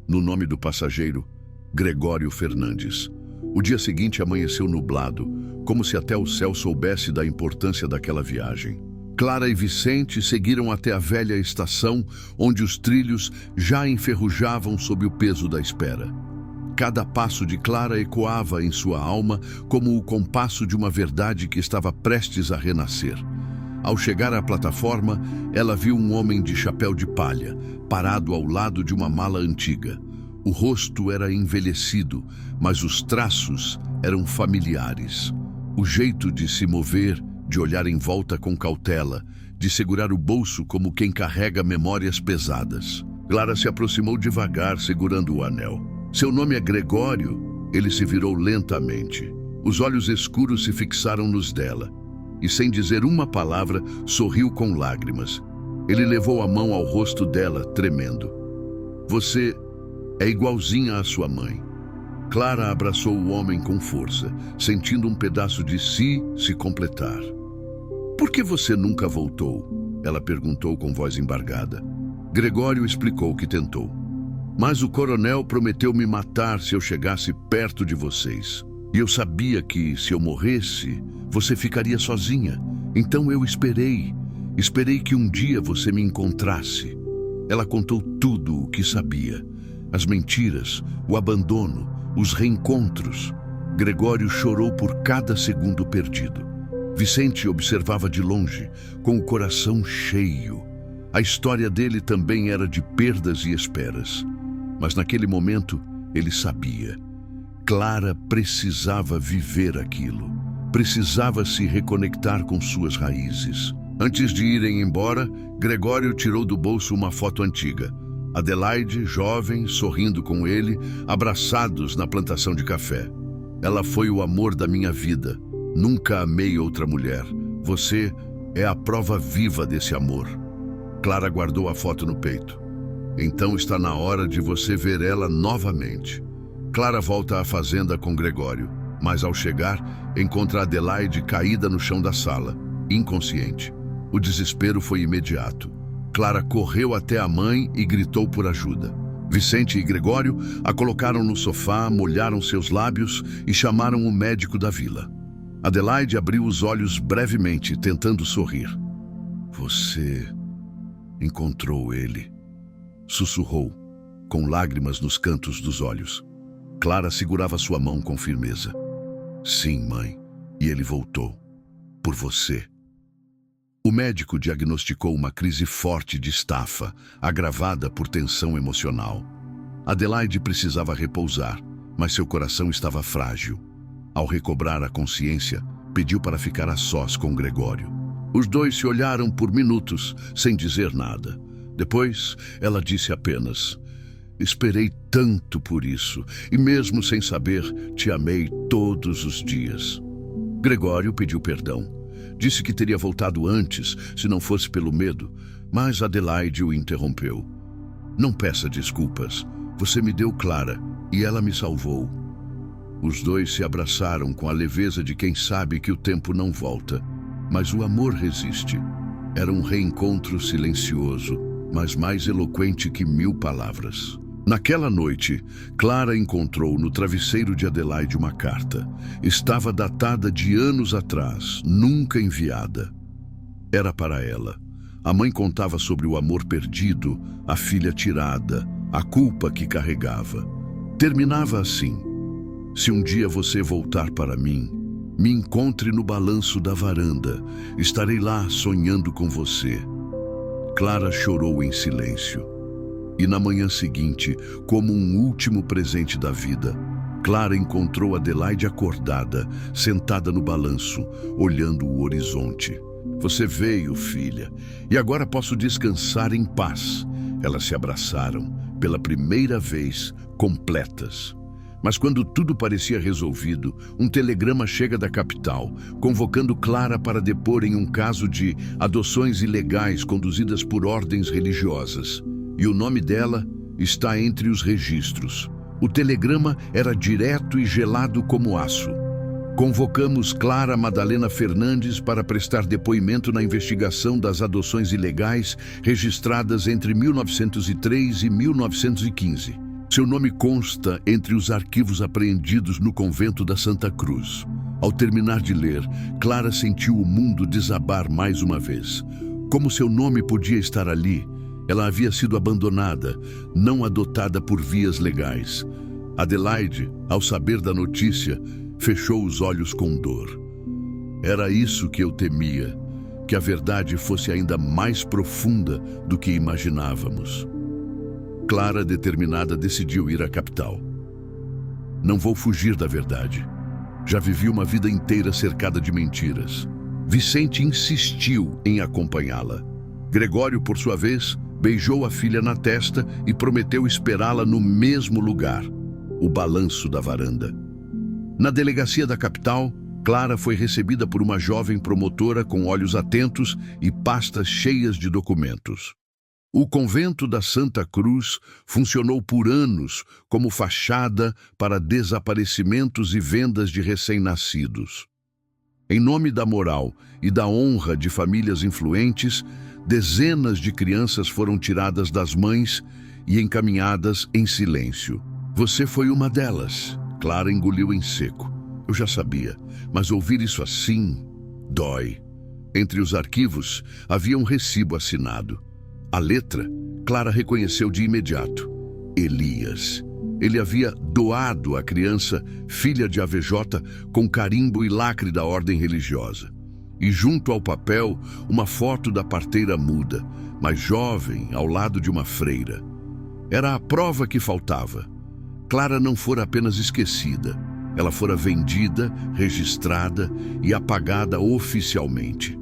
No nome do passageiro, Gregório Fernandes. O dia seguinte amanheceu nublado, como se até o céu soubesse da importância daquela viagem. Clara e Vicente seguiram até a velha estação, onde os trilhos já enferrujavam sob o peso da espera. Cada passo de Clara ecoava em sua alma como o compasso de uma verdade que estava prestes a renascer. Ao chegar à plataforma, ela viu um homem de chapéu de palha, parado ao lado de uma mala antiga. O rosto era envelhecido, mas os traços eram familiares. O jeito de se mover, de olhar em volta com cautela, de segurar o bolso como quem carrega memórias pesadas. Clara se aproximou devagar, segurando o anel. Seu nome é Gregório? Ele se virou lentamente. Os olhos escuros se fixaram nos dela. E sem dizer uma palavra, sorriu com lágrimas. Ele levou a mão ao rosto dela, tremendo. Você é igualzinha à sua mãe. Clara abraçou o homem com força, sentindo um pedaço de si se completar. Por que você nunca voltou? Ela perguntou com voz embargada. Gregório explicou que tentou. Mas o coronel prometeu me matar se eu chegasse perto de vocês. E eu sabia que, se eu morresse, você ficaria sozinha. Então eu esperei. Esperei que um dia você me encontrasse. Ela contou tudo o que sabia. As mentiras, o abandono, os reencontros. Gregório chorou por cada segundo perdido. Vicente observava de longe, com o coração cheio. A história dele também era de perdas e esperas. Mas naquele momento, ele sabia. Clara precisava viver aquilo. Precisava se reconectar com suas raízes. Antes de irem embora, Gregório tirou do bolso uma foto antiga. Adelaide, jovem, sorrindo com ele, abraçados na plantação de café. Ela foi o amor da minha vida. Nunca amei outra mulher. Você é a prova viva desse amor. Clara guardou a foto no peito. Então está na hora de você ver ela novamente. Clara volta à fazenda com Gregório, mas ao chegar, encontra Adelaide caída no chão da sala, inconsciente. O desespero foi imediato. Clara correu até a mãe e gritou por ajuda. Vicente e Gregório a colocaram no sofá, molharam seus lábios e chamaram o médico da vila. Adelaide abriu os olhos brevemente, tentando sorrir. Você encontrou ele, sussurrou, com lágrimas nos cantos dos olhos. Clara segurava sua mão com firmeza. Sim, mãe, e ele voltou. Por você. O médico diagnosticou uma crise forte de estafa, agravada por tensão emocional. Adelaide precisava repousar, mas seu coração estava frágil. Ao recobrar a consciência, pediu para ficar a sós com Gregório. Os dois se olharam por minutos, sem dizer nada. Depois, ela disse apenas: esperei tanto por isso, e mesmo sem saber, te amei todos os dias. Gregório pediu perdão. Disse que teria voltado antes, se não fosse pelo medo, mas Adelaide o interrompeu. Não peça desculpas. Você me deu Clara, e ela me salvou. Os dois se abraçaram com a leveza de quem sabe que o tempo não volta, mas o amor resiste. Era um reencontro silencioso, mas mais eloquente que 1000 palavras. Naquela noite, Clara encontrou no travesseiro de Adelaide uma carta. Estava datada de anos atrás, nunca enviada. Era para ela. A mãe contava sobre o amor perdido, a filha tirada, a culpa que carregava. Terminava assim: se um dia você voltar para mim, Me encontre no balanço da varanda. Estarei lá sonhando com você. Clara chorou em silêncio. E na manhã seguinte, como um último presente da vida, Clara encontrou Adelaide acordada, sentada no balanço, olhando o horizonte. Você veio, filha, e agora posso descansar em paz. Elas se abraçaram, pela primeira vez, completas. Mas quando tudo parecia resolvido, um telegrama chega da capital, convocando Clara para depor em um caso de adoções ilegais conduzidas por ordens religiosas. E o nome dela está entre os registros. O telegrama era direto e gelado como aço. Convocamos Clara Madalena Fernandes para prestar depoimento na investigação das adoções ilegais registradas entre 1903 e 1915. Seu nome consta entre os arquivos apreendidos no convento da Santa Cruz. Ao terminar de ler, Clara sentiu o mundo desabar mais uma vez. Como seu nome podia estar ali? Ela havia sido abandonada, não adotada por vias legais. Adelaide, ao saber da notícia, fechou os olhos com dor. Era isso que eu temia, que a verdade fosse ainda mais profunda do que imaginávamos. Clara, determinada, decidiu ir à capital. Não vou fugir da verdade. Já vivi uma vida inteira cercada de mentiras. Vicente insistiu em acompanhá-la. Gregório, por sua vez, beijou a filha na testa e prometeu esperá-la no mesmo lugar, o balanço da varanda. Na delegacia da capital, Clara foi recebida por uma jovem promotora com olhos atentos e pastas cheias de documentos. O convento da Santa Cruz funcionou por anos como fachada para desaparecimentos e vendas de recém-nascidos. Em nome da moral e da honra de famílias influentes, dezenas de crianças foram tiradas das mães e encaminhadas em silêncio. Você foi uma delas. Clara engoliu em seco. Eu já sabia, mas ouvir isso assim dói. Entre os arquivos havia um recibo assinado. A letra, Clara reconheceu de imediato. Elias. Ele havia doado a criança, filha de AVJ, com carimbo e lacre da ordem religiosa. E junto ao papel, uma foto da parteira muda, mas jovem, ao lado de uma freira. Era a prova que faltava. Clara não fora apenas esquecida. Ela fora vendida, registrada e apagada oficialmente.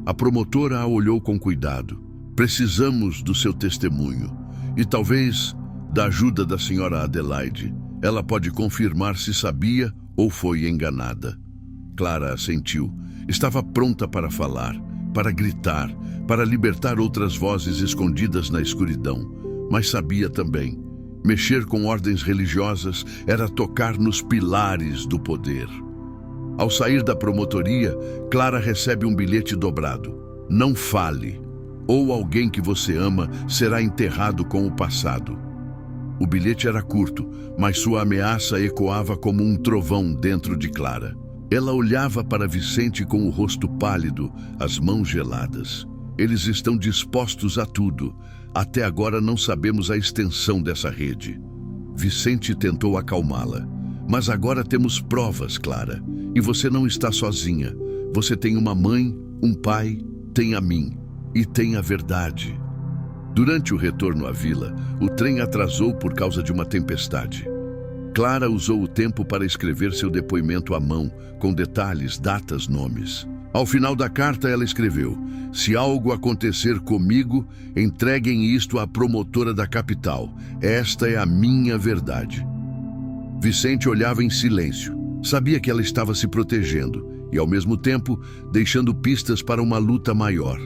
A promotora a olhou com cuidado. Precisamos do seu testemunho e talvez da ajuda da senhora Adelaide. Ela pode confirmar se sabia ou foi enganada. Clara assentiu. Estava pronta para falar, para gritar, para libertar outras vozes escondidas na escuridão. Mas sabia também, mexer com ordens religiosas era tocar nos pilares do poder. Ao sair da promotoria, Clara recebe um bilhete dobrado. Não fale, ou alguém que você ama será enterrado com o passado. O bilhete era curto, mas sua ameaça ecoava como um trovão dentro de Clara. Ela olhava para Vicente com o rosto pálido, as mãos geladas. Eles estão dispostos a tudo. Até agora não sabemos a extensão dessa rede. Vicente tentou acalmá-la. Mas agora temos provas, Clara. E você não está sozinha. Você tem uma mãe, um pai, tem a mim. E tem a verdade. Durante o retorno à vila, o trem atrasou por causa de uma tempestade. Clara usou o tempo para escrever seu depoimento à mão, com detalhes, datas, nomes. Ao final da carta, ela escreveu: se algo acontecer comigo, entreguem isto à promotora da capital. Esta é a minha verdade. Vicente olhava em silêncio. Sabia que ela estava se protegendo e, ao mesmo tempo, deixando pistas para uma luta maior.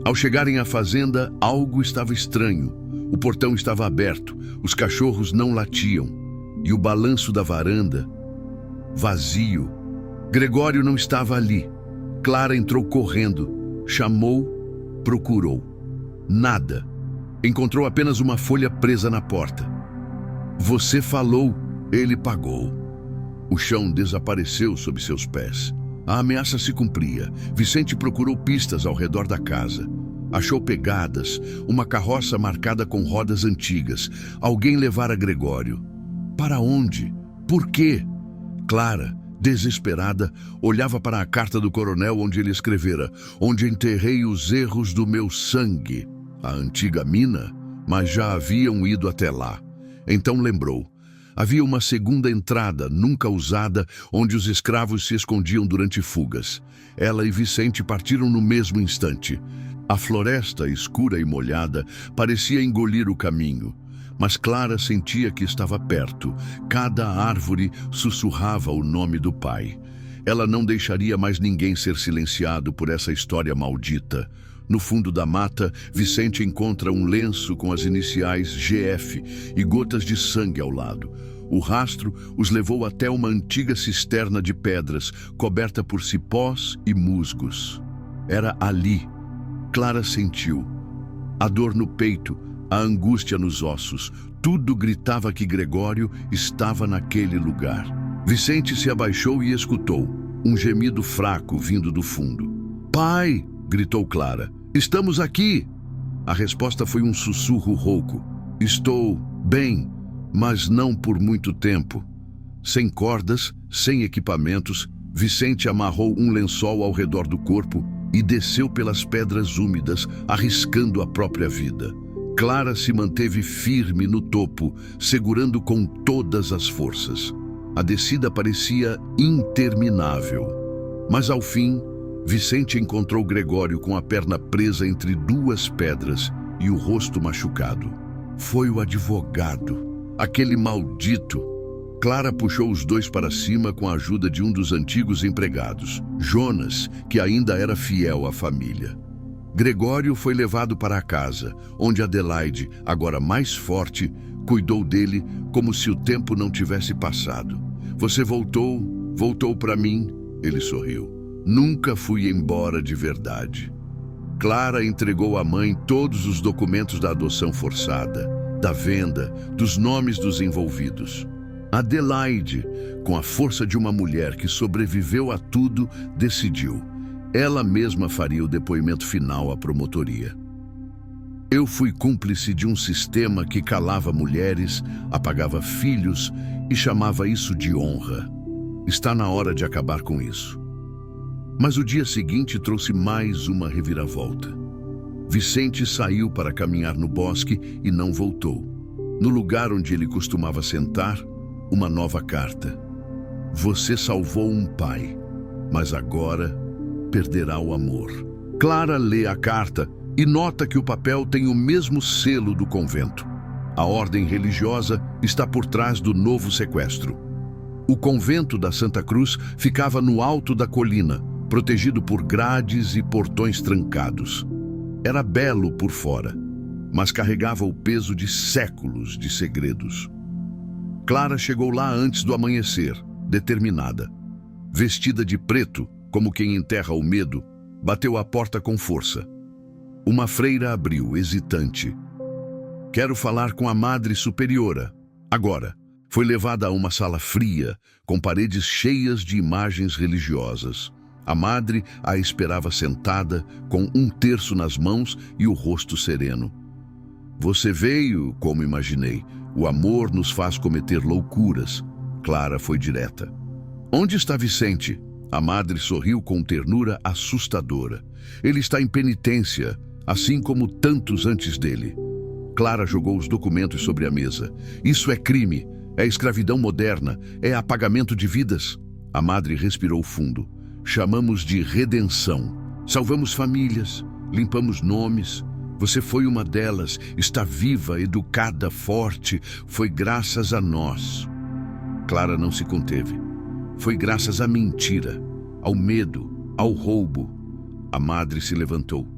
Ao chegarem à fazenda, algo estava estranho. O portão estava aberto, os cachorros não latiam, e o balanço da varanda, vazio. Gregório não estava ali. Clara entrou correndo, chamou, procurou. Nada. Encontrou apenas uma folha presa na porta. Você falou, ele pagou. O chão desapareceu sob seus pés. A ameaça se cumpria. Vicente procurou pistas ao redor da casa. Achou pegadas, uma carroça marcada com rodas antigas. Alguém levara Gregório. Para onde? Por quê? Clara, Desesperada, olhava para a carta do coronel onde ele escrevera: onde enterrei os erros do meu sangue. A antiga mina, mas já haviam ido até lá. Então lembrou. Havia uma segunda entrada, nunca usada, onde os escravos se escondiam durante fugas. Ela e Vicente partiram no mesmo instante. A floresta, escura e molhada, parecia engolir o caminho. Mas Clara sentia que estava perto. Cada árvore sussurrava o nome do pai. Ela não deixaria mais ninguém ser silenciado por essa história maldita. No fundo da mata, Vicente encontra um lenço com as iniciais GF e gotas de sangue ao lado. O rastro os levou até uma antiga cisterna de pedras, coberta por cipós e musgos. Era ali. Clara sentiu. A dor no peito, a angústia nos ossos, tudo gritava que Gregório estava naquele lugar. Vicente se abaixou e escutou um gemido fraco vindo do fundo. "Pai!" gritou Clara. "Estamos aqui!" A resposta foi um sussurro rouco. "Estou bem, mas não por muito tempo." Sem cordas, sem equipamentos, Vicente amarrou um lençol ao redor do corpo e desceu pelas pedras úmidas, arriscando a própria vida. Clara se manteve firme no topo, segurando com todas as forças. A descida parecia interminável. Mas ao fim, Vicente encontrou Gregório com a perna presa entre duas pedras e o rosto machucado. Foi o advogado, aquele maldito. Clara puxou os dois para cima com a ajuda de um dos antigos empregados, Jonas, que ainda era fiel à família. Gregório foi levado para a casa, onde Adelaide, agora mais forte, cuidou dele como se o tempo não tivesse passado. "Você voltou para mim", ele sorriu. "Nunca fui embora de verdade." Clara entregou à mãe todos os documentos da adoção forçada, da venda, dos nomes dos envolvidos. Adelaide, com a força de uma mulher que sobreviveu a tudo, decidiu. Ela mesma faria o depoimento final à promotoria. "Eu fui cúmplice de um sistema que calava mulheres, apagava filhos e chamava isso de honra. Está na hora de acabar com isso." Mas o dia seguinte trouxe mais uma reviravolta. Vicente saiu para caminhar no bosque e não voltou. No lugar onde ele costumava sentar, uma nova carta. "Você salvou um pai, mas agora perderá o amor." Clara lê a carta e nota que o papel tem o mesmo selo do convento. A ordem religiosa está por trás do novo sequestro. O convento da Santa Cruz ficava no alto da colina, protegido por grades e portões trancados. Era belo por fora, mas carregava o peso de séculos de segredos. Clara chegou lá antes do amanhecer, determinada. Vestida de preto, como quem enterra o medo, bateu à porta com força. Uma freira abriu, hesitante. "Quero falar com a Madre Superiora, agora." Foi levada a uma sala fria, com paredes cheias de imagens religiosas. A madre a esperava sentada, com um terço nas mãos e o rosto sereno. "Você veio, como imaginei. O amor nos faz cometer loucuras." Clara foi direta. "Onde está Vicente?" A madre sorriu com ternura assustadora. "Ele está em penitência, assim como tantos antes dele." Clara jogou os documentos sobre a mesa. "Isso é crime, é escravidão moderna, é apagamento de vidas." A madre respirou fundo. "Chamamos de redenção. Salvamos famílias, limpamos nomes. Você foi uma delas, está viva, educada, forte. Foi graças a nós." Clara não se conteve. "Foi graças à mentira, ao medo, ao roubo." A madre se levantou.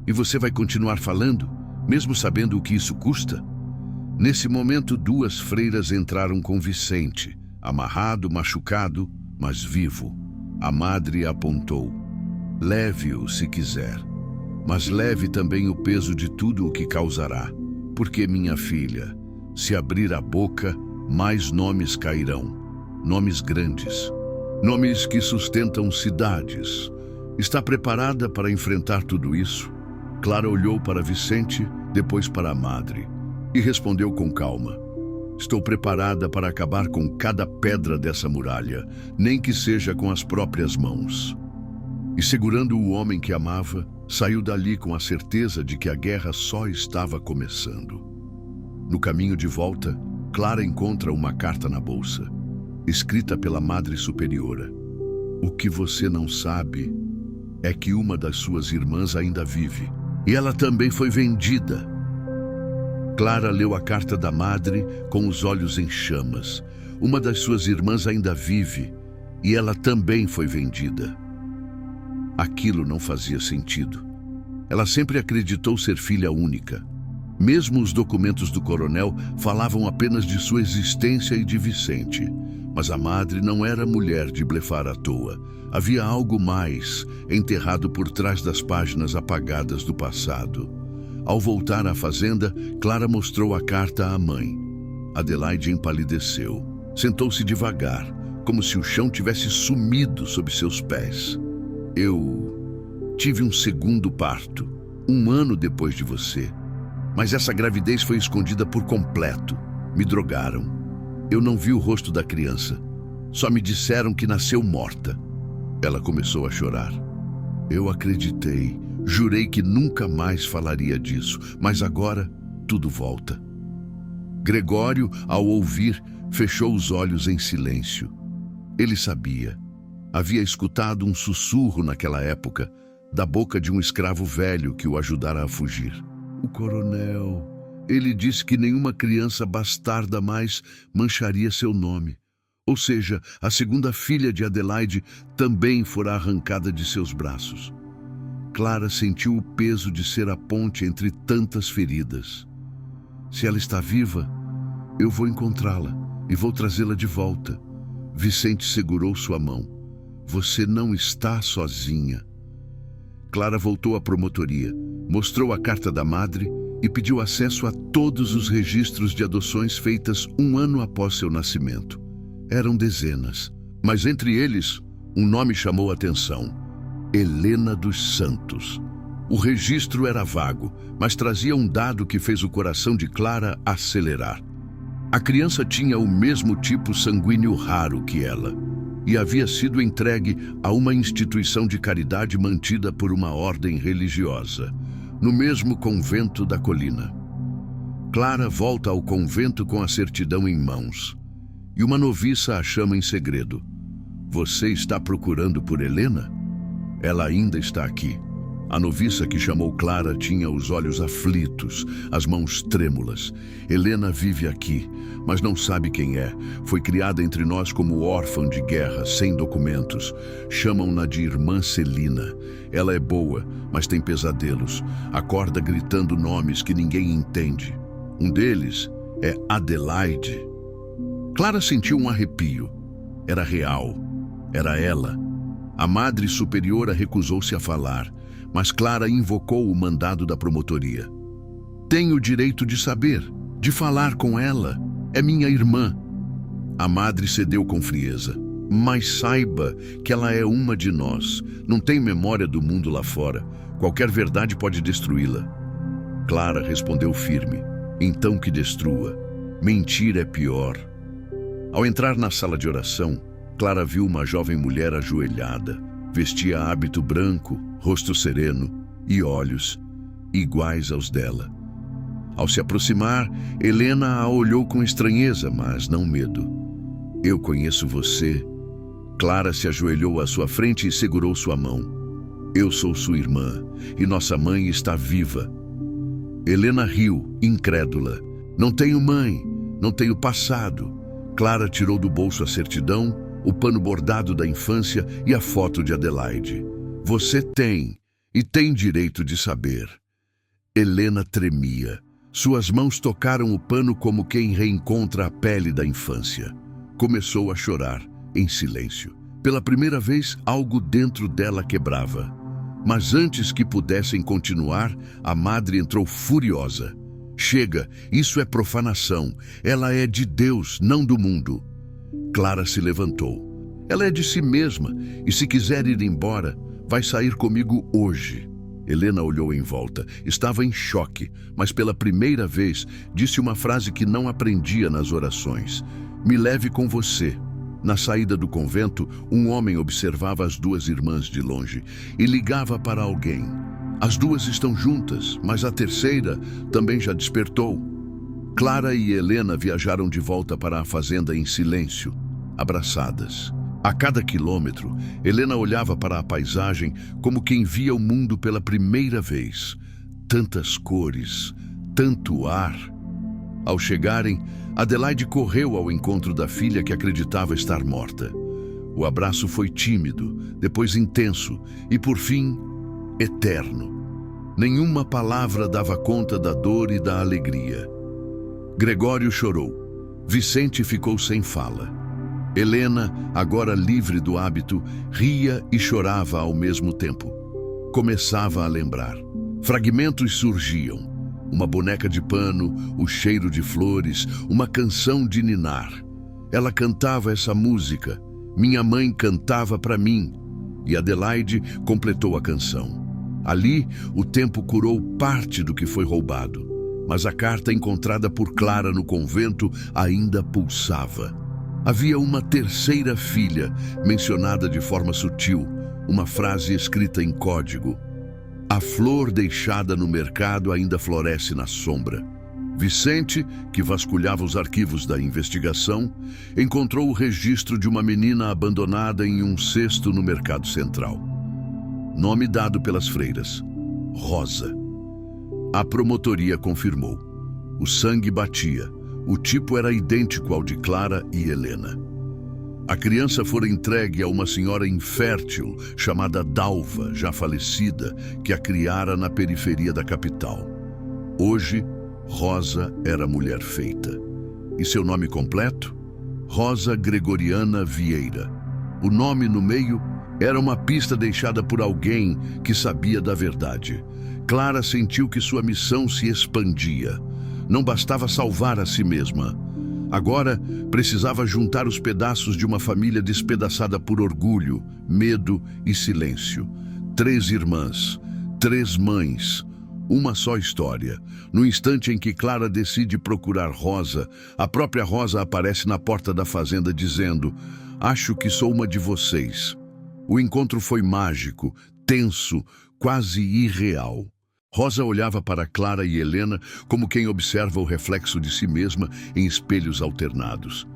"E você vai continuar falando, mesmo sabendo o que isso custa?" Nesse momento, duas freiras entraram com Vicente, amarrado, machucado, mas vivo. A madre apontou. "Leve-o se quiser, mas leve também o peso de tudo o que causará. Porque, minha filha, se abrir a boca, mais nomes cairão. Nomes grandes. Nomes que sustentam cidades. Está preparada para enfrentar tudo isso?" Clara olhou para Vicente, depois para a madre, e respondeu com calma. Estou preparada para acabar com cada pedra dessa muralha, nem que seja com as próprias mãos. E segurando o homem que amava, saiu dali com a certeza de que a guerra só estava começando. No caminho de volta, Clara encontra uma carta na bolsa, escrita pela Madre Superiora. O que você não sabe é que uma das suas irmãs ainda vive, e ela também foi vendida. Clara leu a carta da Madre com os olhos em chamas. Uma das suas irmãs ainda vive, e ela também foi vendida. Aquilo não fazia sentido. Ela sempre acreditou ser filha única. Mesmo os documentos do coronel falavam apenas de sua existência e de Vicente. Mas a Madre não era mulher de blefar à toa. Havia algo mais enterrado por trás das páginas apagadas do passado. Ao voltar à fazenda, Clara mostrou a carta à mãe. Adelaide empalideceu. Sentou-se devagar, como se o chão tivesse sumido sob seus pés. Eu tive um segundo parto, 1 ano depois de você. Mas essa gravidez foi escondida por completo. Me drogaram. Eu não vi o rosto da criança. Só me disseram que nasceu morta. Ela começou a chorar. Eu acreditei. Jurei que nunca mais falaria disso. Mas agora, tudo volta. Gregório, ao ouvir, fechou os olhos em silêncio. Ele sabia. Havia escutado um sussurro naquela época, da boca de um escravo velho que o ajudara a fugir. O coronel... Ele disse que nenhuma criança bastarda mais mancharia seu nome. Ou seja, a segunda filha de Adelaide também fora arrancada de seus braços. Clara sentiu o peso de ser a ponte entre tantas feridas. Se ela está viva, eu vou encontrá-la e vou trazê-la de volta. Vicente segurou sua mão. Você não está sozinha. Clara voltou à promotoria, mostrou a carta da Madre e pediu acesso a todos os registros de adoções feitas 1 ano após seu nascimento. Eram dezenas, mas entre eles, um nome chamou a atenção: Helena dos Santos. O registro era vago, mas trazia um dado que fez o coração de Clara acelerar. A criança tinha o mesmo tipo sanguíneo raro que ela, e havia sido entregue a uma instituição de caridade mantida por uma ordem religiosa, no mesmo convento da colina. Clara volta ao convento com a certidão em mãos, e uma noviça a chama em segredo. Você está procurando por Helena? Ela ainda está aqui. A noviça que chamou Clara tinha os olhos aflitos, as mãos trêmulas. Helena vive aqui, mas não sabe quem é. Foi criada entre nós como órfã de guerra, sem documentos. Chamam-na de Irmã Celina. Ela é boa, mas tem pesadelos. Acorda gritando nomes que ninguém entende. Um deles é Adelaide. Clara sentiu um arrepio. Era real. Era ela. A Madre Superiora recusou-se a falar, mas Clara invocou o mandado da promotoria. Tenho o direito de saber, de falar com ela. É minha irmã. A Madre cedeu com frieza. Mas saiba que ela é uma de nós. Não tem memória do mundo lá fora. Qualquer verdade pode destruí-la. Clara respondeu firme. Então que destrua. Mentir é pior. Ao entrar na sala de oração, Clara viu uma jovem mulher ajoelhada. Vestia hábito branco, rosto sereno e olhos iguais aos dela. Ao se aproximar, Helena a olhou com estranheza, mas não medo. Eu conheço você. Clara se ajoelhou à sua frente e segurou sua mão. Eu sou sua irmã, e nossa mãe está viva. Helena riu, incrédula. Não tenho mãe, não tenho passado. Clara tirou do bolso a certidão, o pano bordado da infância e a foto de Adelaide. Você tem, e tem direito de saber. Helena tremia. Suas mãos tocaram o pano como quem reencontra a pele da infância. Começou a chorar, em silêncio. Pela primeira vez, algo dentro dela quebrava. Mas antes que pudessem continuar, a Madre entrou furiosa. Chega, isso é profanação. Ela é de Deus, não do mundo. Clara se levantou. Ela é de si mesma, e se quiser ir embora, vai sair comigo hoje. Helena olhou em volta. Estava em choque, mas pela primeira vez disse uma frase que não aprendia nas orações. Me leve com você. Na saída do convento, um homem observava as duas irmãs de longe e ligava para alguém. As duas estão juntas, mas a terceira também já despertou. Clara e Helena viajaram de volta para a fazenda em silêncio, abraçadas. A cada quilômetro, Helena olhava para a paisagem como quem via o mundo pela primeira vez. Tantas cores, tanto ar. Ao chegarem, Adelaide correu ao encontro da filha que acreditava estar morta. O abraço foi tímido, depois intenso e, por fim, eterno. Nenhuma palavra dava conta da dor e da alegria. Gregório chorou. Vicente ficou sem fala. Helena, agora livre do hábito, ria e chorava ao mesmo tempo. Começava a lembrar. Fragmentos surgiam. Uma boneca de pano, o cheiro de flores, uma canção de ninar. Ela cantava essa música. Minha mãe cantava para mim. E Adelaide completou a canção. Ali, o tempo curou parte do que foi roubado. Mas a carta encontrada por Clara no convento ainda pulsava. Havia uma terceira filha, mencionada de forma sutil, uma frase escrita em código. A flor deixada no mercado ainda floresce na sombra. Vicente, que vasculhava os arquivos da investigação, encontrou o registro de uma menina abandonada em um cesto no mercado central. Nome dado pelas freiras: Rosa. A promotoria confirmou. O sangue batia. O tipo era idêntico ao de Clara e Helena. A criança fora entregue a uma senhora infértil chamada Dalva, já falecida, que a criara na periferia da capital. Hoje, Rosa era mulher feita. E seu nome completo? Rosa Gregoriana Vieira. O nome no meio era uma pista deixada por alguém que sabia da verdade. Clara sentiu que sua missão se expandia. Não bastava salvar a si mesma. Agora, precisava juntar os pedaços de uma família despedaçada por orgulho, medo e silêncio. 3 irmãs, 3 mães, uma só história. No instante em que Clara decide procurar Rosa, a própria Rosa aparece na porta da fazenda dizendo: "Acho que sou uma de vocês." O encontro foi mágico, tenso, quase irreal. Rosa olhava para Clara e Helena como quem observa o reflexo de si mesma em espelhos alternados.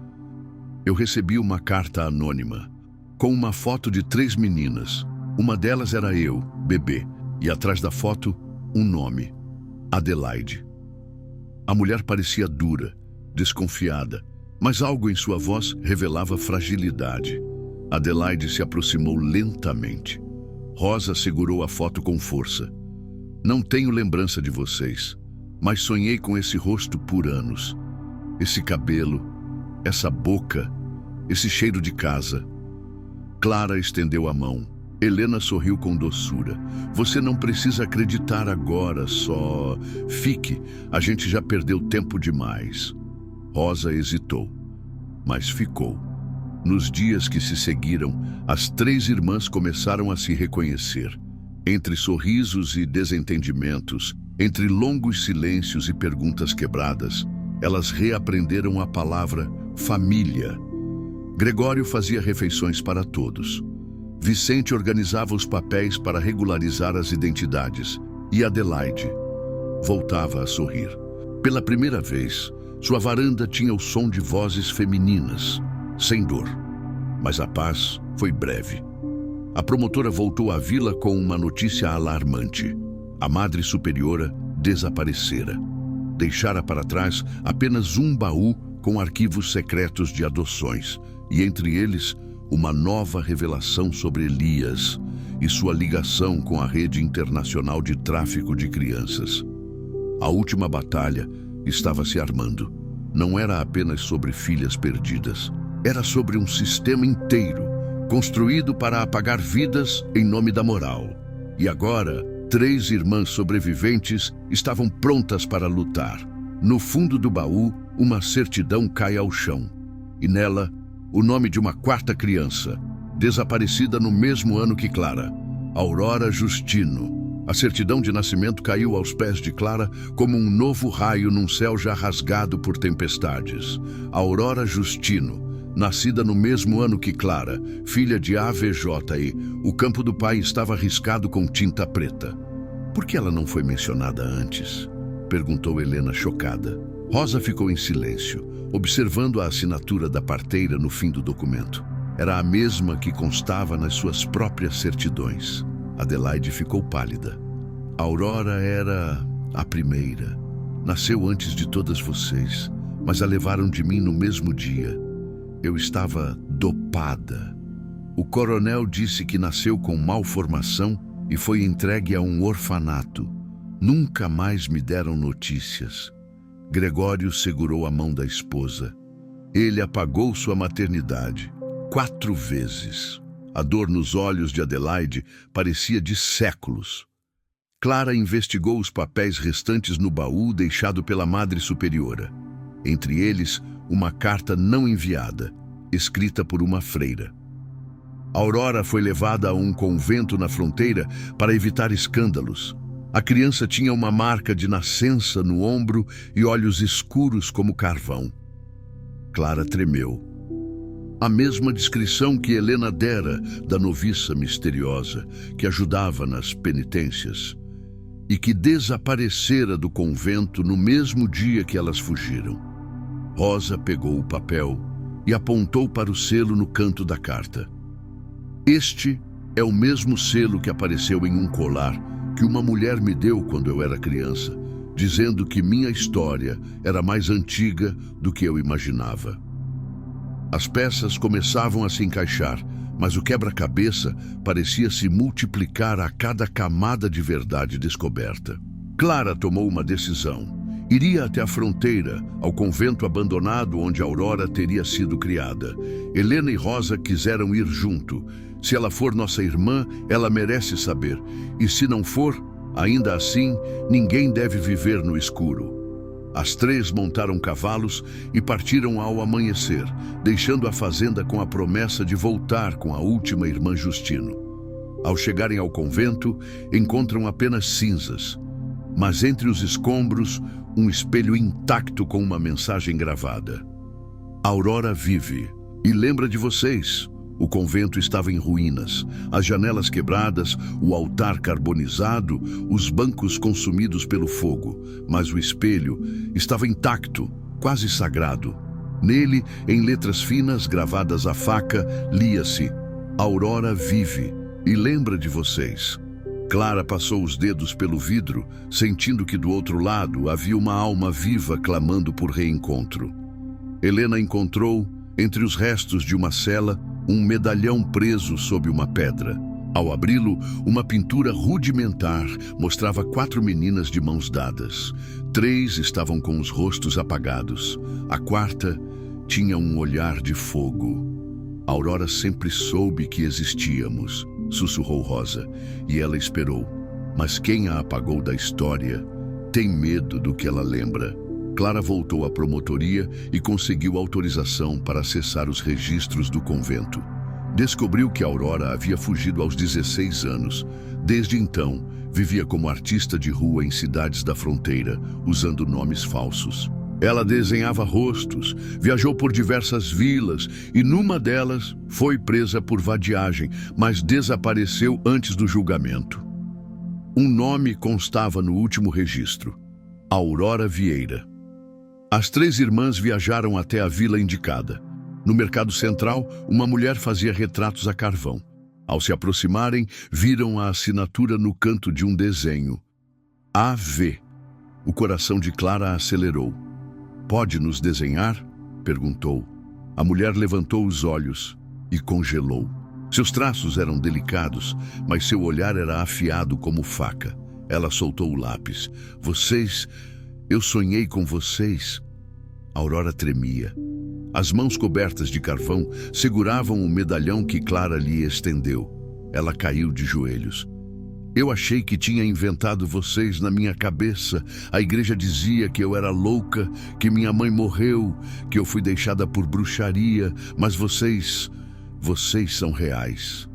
Eu recebi uma carta anônima, com uma foto de 3 meninas. Uma delas era eu, bebê, e atrás da foto, um nome: Adelaide. A mulher parecia dura, desconfiada, mas algo em sua voz revelava fragilidade. Adelaide se aproximou lentamente. Rosa segurou a foto com força. Não tenho lembrança de vocês, mas sonhei com esse rosto por anos. Esse cabelo, essa boca, esse cheiro de casa. Clara estendeu a mão. Helena sorriu com doçura. Você não precisa acreditar agora, só fique. A gente já perdeu tempo demais. Rosa hesitou, mas ficou. Nos dias que se seguiram, as 3 irmãs começaram a se reconhecer. Entre sorrisos e desentendimentos, entre longos silêncios e perguntas quebradas, elas reaprenderam a palavra família. Gregório fazia refeições para todos. Vicente organizava os papéis para regularizar as identidades. E Adelaide voltava a sorrir. Pela primeira vez, sua varanda tinha o som de vozes femininas, sem dor. Mas a paz foi breve. A promotora voltou à vila com uma notícia alarmante. A Madre Superiora desaparecera. Deixara para trás apenas um baú com arquivos secretos de adoções, e entre eles, uma nova revelação sobre Elias e sua ligação com a rede internacional de tráfico de crianças. A última batalha estava se armando. Não era apenas sobre filhas perdidas. Era sobre um sistema inteiro, construído para apagar vidas em nome da moral. E agora, 3 irmãs sobreviventes estavam prontas para lutar. No fundo do baú, uma certidão cai ao chão. E nela, o nome de uma 4ª criança, desaparecida no mesmo ano que Clara, Aurora Justino. A certidão de nascimento caiu aos pés de Clara como um novo raio num céu já rasgado por tempestades. Aurora Justino, nascida no mesmo ano que Clara, filha de AVJ, o campo do pai estava riscado com tinta preta. Por que ela não foi mencionada antes? Perguntou Helena chocada. Rosa ficou em silêncio, observando a assinatura da parteira no fim do documento. Era a mesma que constava nas suas próprias certidões. Adelaide ficou pálida. Aurora era a primeira. Nasceu antes de todas vocês, mas a levaram de mim no mesmo dia. Eu estava dopada. O coronel disse que nasceu com malformação e foi entregue a um orfanato. Nunca mais me deram notícias. Gregório segurou a mão da esposa. Ele apagou sua maternidade 4 vezes. A dor nos olhos de Adelaide parecia de séculos. Clara investigou os papéis restantes no baú deixado pela Madre Superiora. Entre eles, uma carta não enviada, escrita por uma freira. Aurora foi levada a um convento na fronteira para evitar escândalos. A criança tinha uma marca de nascença no ombro e olhos escuros como carvão. Clara tremeu. A mesma descrição que Helena dera da noviça misteriosa que ajudava nas penitências e que desaparecera do convento no mesmo dia que elas fugiram. Rosa pegou o papel e apontou para o selo no canto da carta. Este é o mesmo selo que apareceu em um colar que uma mulher me deu quando eu era criança, dizendo que minha história era mais antiga do que eu imaginava. As peças começavam a se encaixar, mas o quebra-cabeça parecia se multiplicar a cada camada de verdade descoberta. Clara tomou uma decisão. Iria até a fronteira, ao convento abandonado onde Aurora teria sido criada. Helena e Rosa quiseram ir junto. Se ela for nossa irmã, ela merece saber. E se não for, ainda assim, ninguém deve viver no escuro. As 3 montaram cavalos e partiram ao amanhecer, deixando a fazenda com a promessa de voltar com a última irmã Justino. Ao chegarem ao convento, encontram apenas cinzas, mas entre os escombros, um espelho intacto com uma mensagem gravada. Aurora vive e lembra de vocês. O convento estava em ruínas, as janelas quebradas, o altar carbonizado, os bancos consumidos pelo fogo, mas o espelho estava intacto, quase sagrado. Nele, em letras finas gravadas à faca, lia-se: Aurora vive e lembra de vocês. Clara passou os dedos pelo vidro, sentindo que do outro lado havia uma alma viva clamando por reencontro. Helena encontrou, entre os restos de uma cela, um medalhão preso sob uma pedra. Ao abri-lo, uma pintura rudimentar mostrava 4 meninas de mãos dadas. 3 estavam com os rostos apagados. A 4ª tinha um olhar de fogo. Aurora sempre soube que existíamos, sussurrou Rosa, e ela esperou. Mas quem a apagou da história tem medo do que ela lembra. Clara voltou à promotoria e conseguiu autorização para acessar os registros do convento. Descobriu que Aurora havia fugido aos 16 anos. Desde então, vivia como artista de rua em cidades da fronteira, usando nomes falsos. Ela desenhava rostos, viajou por diversas vilas e numa delas foi presa por vadiagem, mas desapareceu antes do julgamento. Um nome constava no último registro: Aurora Vieira. As 3 irmãs viajaram até a vila indicada. No mercado central, uma mulher fazia retratos a carvão. Ao se aproximarem, viram a assinatura no canto de um desenho: AV. O coração de Clara acelerou. Pode nos desenhar? Perguntou. A mulher levantou os olhos e congelou. Seus traços eram delicados, mas seu olhar era afiado como faca. Ela soltou o lápis. Vocês... Eu sonhei com vocês. Aurora tremia. As mãos cobertas de carvão seguravam o medalhão que Clara lhe estendeu. Ela caiu de joelhos. Eu achei que tinha inventado vocês na minha cabeça. A igreja dizia que eu era louca, que minha mãe morreu, que eu fui deixada por bruxaria, mas vocês são reais.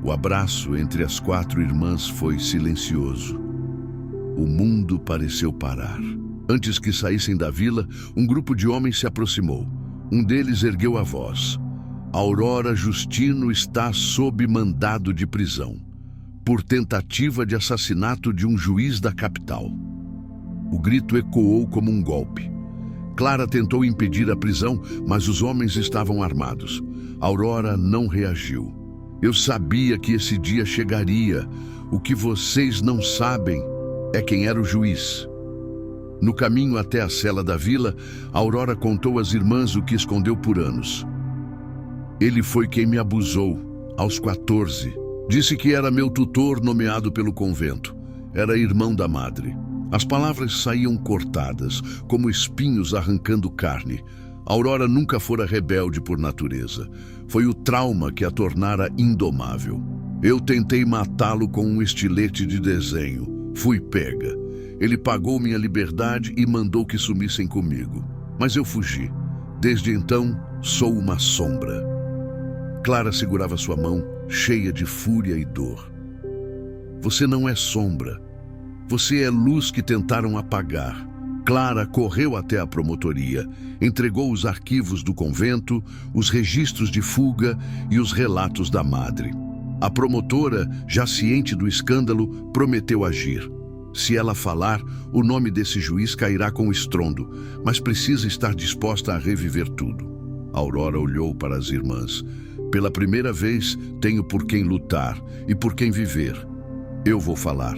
O abraço entre as 4 irmãs foi silencioso. O mundo pareceu parar. Antes que saíssem da vila, um grupo de homens se aproximou. Um deles ergueu a voz. Aurora Justino está sob mandado de prisão, por tentativa de assassinato de um juiz da capital. O grito ecoou como um golpe. Clara tentou impedir a prisão, mas os homens estavam armados. Aurora não reagiu. Eu sabia que esse dia chegaria. O que vocês não sabem é quem era o juiz. No caminho até a cela da vila, Aurora contou às irmãs o que escondeu por anos. Ele foi quem me abusou, aos 14. Disse que era meu tutor nomeado pelo convento. Era irmão da madre. As palavras saíam cortadas, como espinhos arrancando carne. Aurora nunca fora rebelde por natureza. Foi o trauma que a tornara indomável. Eu tentei matá-lo com um estilete de desenho. Fui pega. Ele pagou minha liberdade e mandou que sumissem comigo. Mas eu fugi. Desde então, sou uma sombra. Clara segurava sua mão, cheia de fúria e dor. Você não é sombra. Você é luz que tentaram apagar. Clara correu até a promotoria, entregou os arquivos do convento, os registros de fuga e os relatos da madre. A promotora, já ciente do escândalo, prometeu agir. Se ela falar, o nome desse juiz cairá com estrondo, mas precisa estar disposta a reviver tudo. Aurora olhou para as irmãs. Pela primeira vez, tenho por quem lutar e por quem viver. Eu vou falar.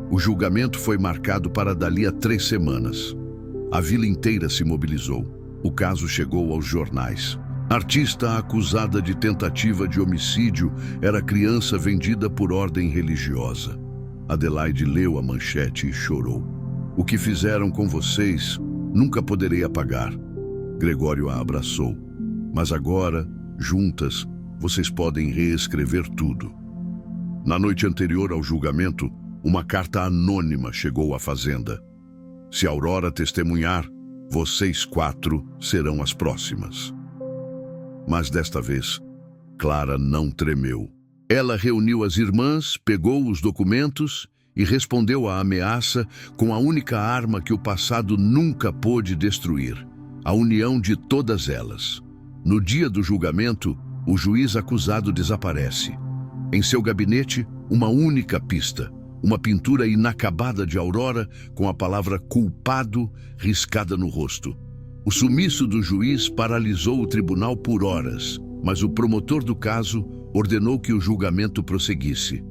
O julgamento foi marcado para dali a 3 semanas. A vila inteira se mobilizou. O caso chegou aos jornais. Artista acusada de tentativa de homicídio era criança vendida por ordem religiosa. Adelaide leu a manchete e chorou. O que fizeram com vocês, nunca poderei apagar. Gregório a abraçou. Mas agora, juntas, vocês podem reescrever tudo. Na noite anterior ao julgamento, uma carta anônima chegou à fazenda. Se Aurora testemunhar, vocês 4 serão as próximas. Mas desta vez, Clara não tremeu. Ela reuniu as irmãs, pegou os documentos e respondeu à ameaça com a única arma que o passado nunca pôde destruir: a união de todas elas. No dia do julgamento, o juiz acusado desaparece. Em seu gabinete, uma única pista: uma pintura inacabada de Aurora com a palavra culpado riscada no rosto. O sumiço do juiz paralisou o tribunal por horas, mas o promotor do caso ordenou que o julgamento prosseguisse.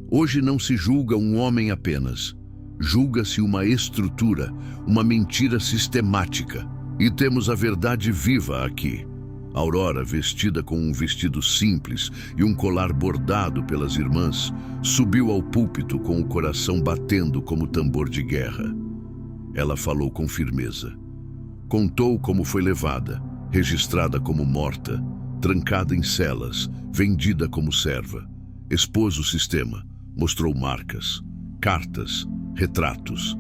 Hoje não se julga um homem apenas. Julga-se uma estrutura, uma mentira sistemática. E temos a verdade viva aqui. Aurora, vestida com um vestido simples e um colar bordado pelas irmãs, subiu ao púlpito com o coração batendo como tambor de guerra. Ela falou com firmeza. Contou como foi levada, registrada como morta, trancada em celas, vendida como serva. Expôs o sistema, mostrou marcas, cartas, retratos.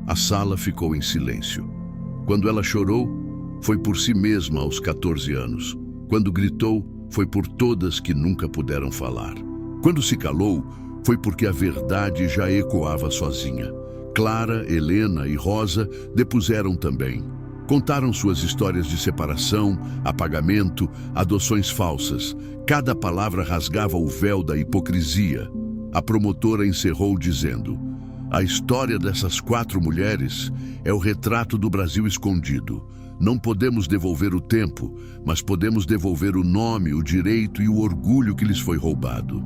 A sala ficou em silêncio. Quando ela chorou, foi por si mesma aos 14 anos. Quando gritou, foi por todas que nunca puderam falar. Quando se calou, foi porque a verdade já ecoava sozinha. Clara, Helena e Rosa depuseram também. Contaram suas histórias de separação, apagamento, adoções falsas. Cada palavra rasgava o véu da hipocrisia. A promotora encerrou dizendo: a história dessas 4 mulheres é o retrato do Brasil escondido. Não podemos devolver o tempo, mas podemos devolver o nome, o direito e o orgulho que lhes foi roubado.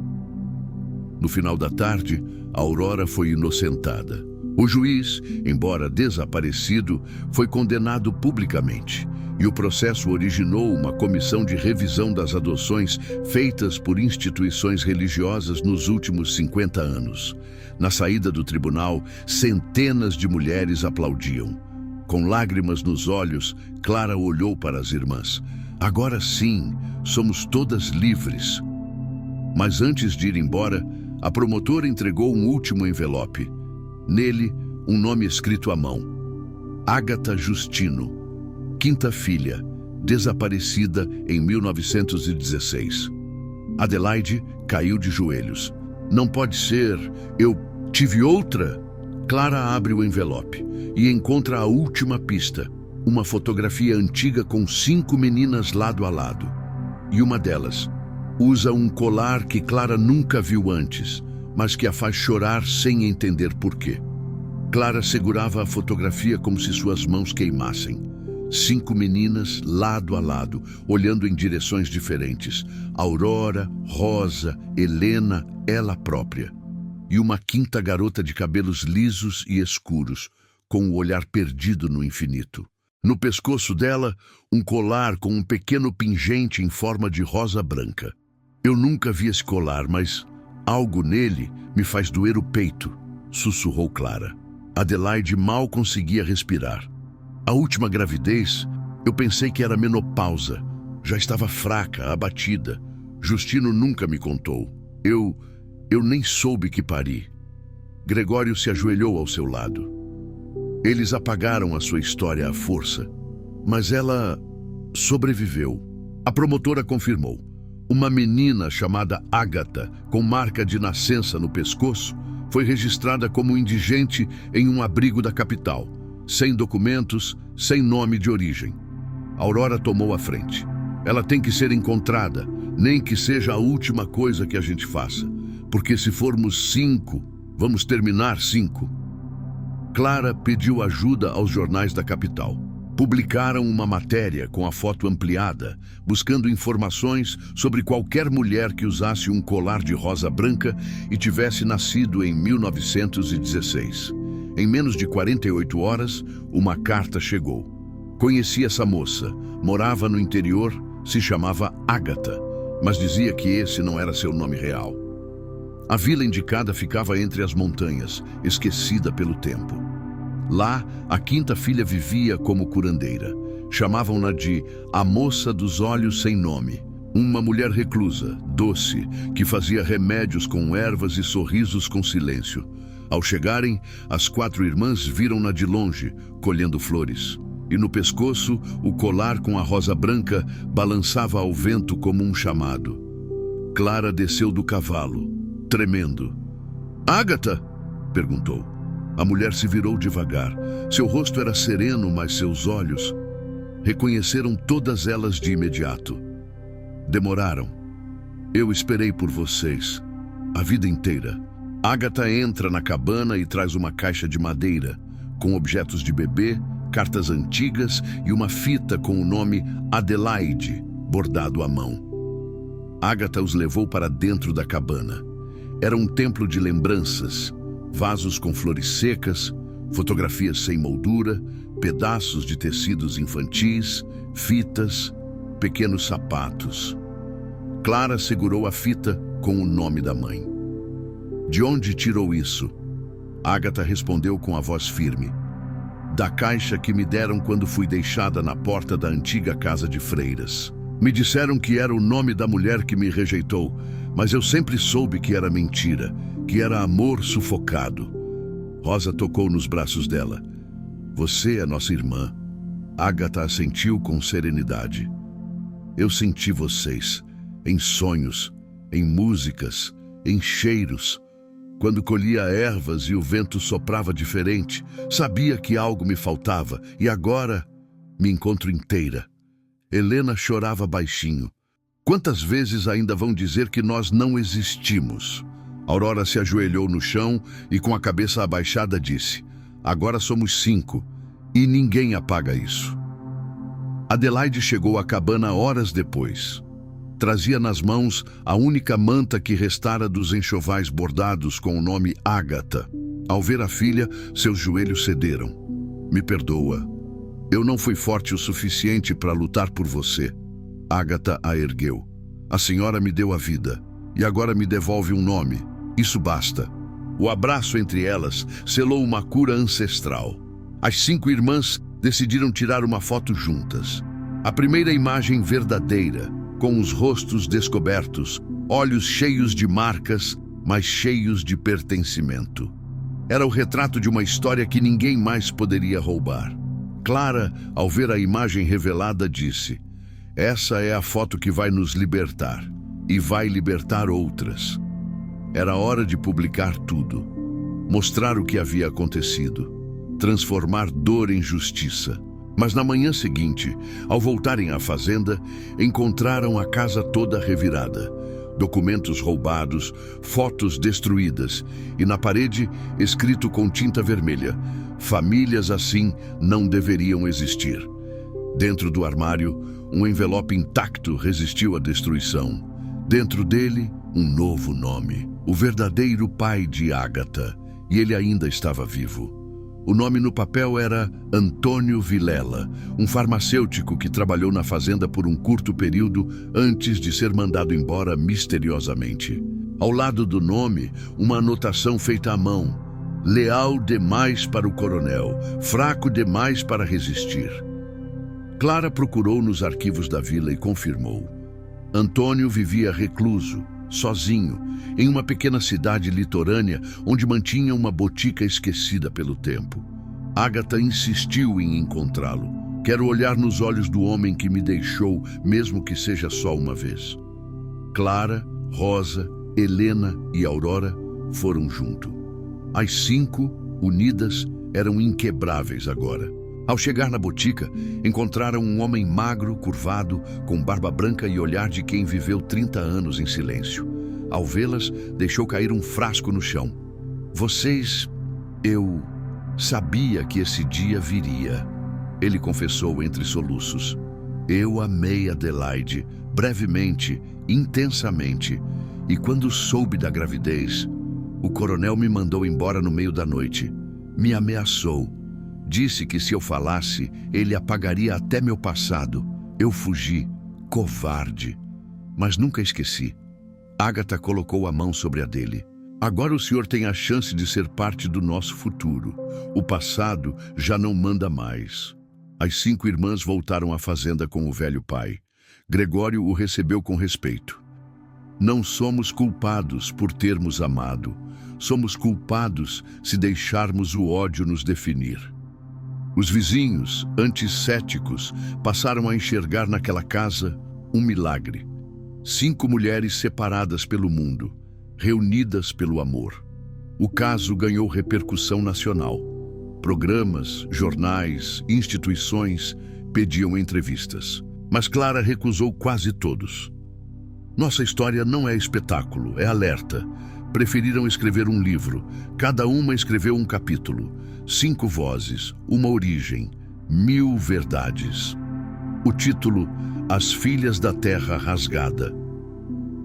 No final da tarde, Aurora foi inocentada. O juiz, embora desaparecido, foi condenado publicamente, e o processo originou uma comissão de revisão das adoções feitas por instituições religiosas nos últimos 50 anos. Na saída do tribunal, centenas de mulheres aplaudiam. Com lágrimas nos olhos, Clara olhou para as irmãs. Agora sim, somos todas livres. Mas antes de ir embora, a promotora entregou um último envelope. Nele, um nome escrito à mão: Ágata Justino, 5ª filha, desaparecida em 1916. Adelaide caiu de joelhos. Não pode ser, eu tive outra? Clara abre o envelope e encontra a última pista, uma fotografia antiga com 5 meninas lado a lado. E uma delas usa um colar que Clara nunca viu antes, mas que a faz chorar sem entender porquê. Clara segurava a fotografia como se suas mãos queimassem. 5 meninas, lado a lado, olhando em direções diferentes. Aurora, Rosa, Helena, ela própria. E uma quinta garota de cabelos lisos e escuros, com o olhar perdido no infinito. No pescoço dela, um colar com um pequeno pingente em forma de rosa branca. Eu nunca vi esse colar, mas algo nele me faz doer o peito, sussurrou Clara. Adelaide mal conseguia respirar. A última gravidez, eu pensei que era menopausa. Já estava fraca, abatida. Justino nunca me contou. Eu nem soube que pari. Gregório se ajoelhou ao seu lado. Eles apagaram a sua história à força, mas ela sobreviveu. A promotora confirmou. Uma menina chamada Ágata, com marca de nascença no pescoço, foi registrada como indigente em um abrigo da capital, sem documentos, sem nome de origem. Aurora tomou a frente. Ela tem que ser encontrada, nem que seja a última coisa que a gente faça, porque se formos 5, vamos terminar 5. Clara pediu ajuda aos jornais da capital. Publicaram uma matéria com a foto ampliada, buscando informações sobre qualquer mulher que usasse um colar de rosa branca e tivesse nascido em 1916. Em menos de 48 horas, uma carta chegou. Conheci essa moça, morava no interior, se chamava Ágata, mas dizia que esse não era seu nome real. A vila indicada ficava entre as montanhas, esquecida pelo tempo. Lá, a quinta filha vivia como curandeira. Chamavam-na de a moça dos olhos sem nome. Uma mulher reclusa, doce, que fazia remédios com ervas e sorrisos com silêncio. Ao chegarem, as 4 irmãs viram-na de longe, colhendo flores. E no pescoço, o colar com a rosa branca balançava ao vento como um chamado. Clara desceu do cavalo, tremendo. "Ágata?" perguntou. A mulher se virou devagar. Seu rosto era sereno, mas seus olhos reconheceram todas elas de imediato. Demoraram. Eu esperei por vocês, a vida inteira. Ágata entra na cabana e traz uma caixa de madeira, com objetos de bebê, cartas antigas e uma fita com o nome Adelaide, bordado à mão. Ágata os levou para dentro da cabana. Era um templo de lembranças, vasos com flores secas, fotografias sem moldura, pedaços de tecidos infantis, fitas, pequenos sapatos. Clara segurou a fita com o nome da mãe. "De onde tirou isso?" Ágata respondeu com a voz firme. "Da caixa que me deram quando fui deixada na porta da antiga casa de freiras. Me disseram que era o nome da mulher que me rejeitou, mas eu sempre soube que era mentira, que era amor sufocado." Rosa tocou nos braços dela. "Você é nossa irmã." Ágata assentiu com serenidade. "Eu senti vocês, em sonhos, em músicas, em cheiros. Quando colhia ervas e o vento soprava diferente, sabia que algo me faltava e agora me encontro inteira." Helena chorava baixinho. "Quantas vezes ainda vão dizer que nós não existimos?" Aurora se ajoelhou no chão e com a cabeça abaixada disse: "Agora somos 5 e ninguém apaga isso." Adelaide chegou à cabana horas depois. Trazia nas mãos a única manta que restara dos enxovais bordados com o nome Ágata. Ao ver a filha, seus joelhos cederam. "Me perdoa. Eu não fui forte o suficiente para lutar por você." Ágata a ergueu. "A senhora me deu a vida e agora me devolve um nome. Isso basta." O abraço entre elas selou uma cura ancestral. As 5 irmãs decidiram tirar uma foto juntas. A primeira imagem verdadeira, com os rostos descobertos, olhos cheios de marcas, mas cheios de pertencimento. Era o retrato de uma história que ninguém mais poderia roubar. Clara, ao ver a imagem revelada, disse: "Essa é a foto que vai nos libertar." e vai libertar outras. Era hora de publicar tudo, mostrar o que havia acontecido, transformar dor em justiça. Mas na manhã seguinte, ao voltarem à fazenda, encontraram a casa toda revirada, documentos roubados, fotos destruídas e na parede, escrito com tinta vermelha: famílias assim não deveriam existir. Dentro do armário, um envelope intacto resistiu à destruição. Dentro dele, um novo nome, o verdadeiro pai de Ágata, e ele ainda estava vivo. O nome no papel era Antônio Vilela, um farmacêutico que trabalhou na fazenda por um curto período antes de ser mandado embora misteriosamente. Ao lado do nome, uma anotação feita à mão: leal demais para o coronel, fraco demais para resistir. Clara procurou nos arquivos da vila e confirmou. Antônio vivia recluso, sozinho, em uma pequena cidade litorânea onde mantinha uma botica esquecida pelo tempo. Ágata insistiu em encontrá-lo. Quero olhar nos olhos do homem que me deixou, mesmo que seja só uma vez. Clara, Rosa, Helena e Aurora foram junto. As 5, unidas, eram inquebráveis agora. Ao chegar na botica, encontraram um homem magro, curvado, com barba branca e olhar de quem viveu 30 anos em silêncio. Ao vê-las, deixou cair um frasco no chão. Vocês... eu... sabia que esse dia viria, ele confessou entre soluços. Eu amei Adelaide, brevemente, intensamente, e quando soube da gravidez, o coronel me mandou embora no meio da noite. Me ameaçou. Disse que se eu falasse, ele apagaria até meu passado. Eu fugi, covarde. Mas nunca esqueci. Ágata colocou a mão sobre a dele. Agora o senhor tem a chance de ser parte do nosso futuro. O passado já não manda mais. As 5 irmãs voltaram à fazenda com o velho pai. Gregório o recebeu com respeito. Não somos culpados por termos amado. Somos culpados se deixarmos o ódio nos definir. Os vizinhos, antes céticos, passaram a enxergar naquela casa um milagre. 5 mulheres separadas pelo mundo, reunidas pelo amor. O caso ganhou repercussão nacional. Programas, jornais, instituições pediam entrevistas. Mas Clara recusou quase todos. Nossa história não é espetáculo, é alerta. Preferiram escrever um livro. Cada uma escreveu um capítulo. 5 vozes, uma origem, 1000 verdades. O título: As Filhas da Terra Rasgada.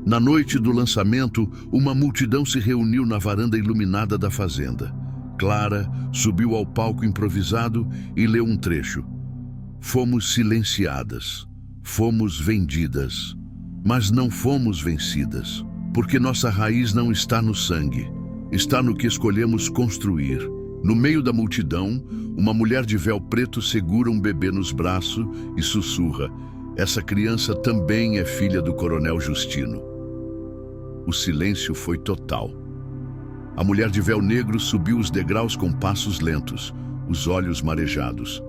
Na noite do lançamento, uma multidão se reuniu na varanda iluminada da fazenda. Clara subiu ao palco improvisado e leu um trecho. Fomos silenciadas, fomos vendidas, mas não fomos vencidas, porque nossa raiz não está no sangue, está no que escolhemos construir. No meio da multidão, uma mulher de véu preto segura um bebê nos braços e sussurra: essa criança também é filha do coronel Justino. O silêncio foi total. A mulher de véu negro subiu os degraus com passos lentos, os olhos marejados.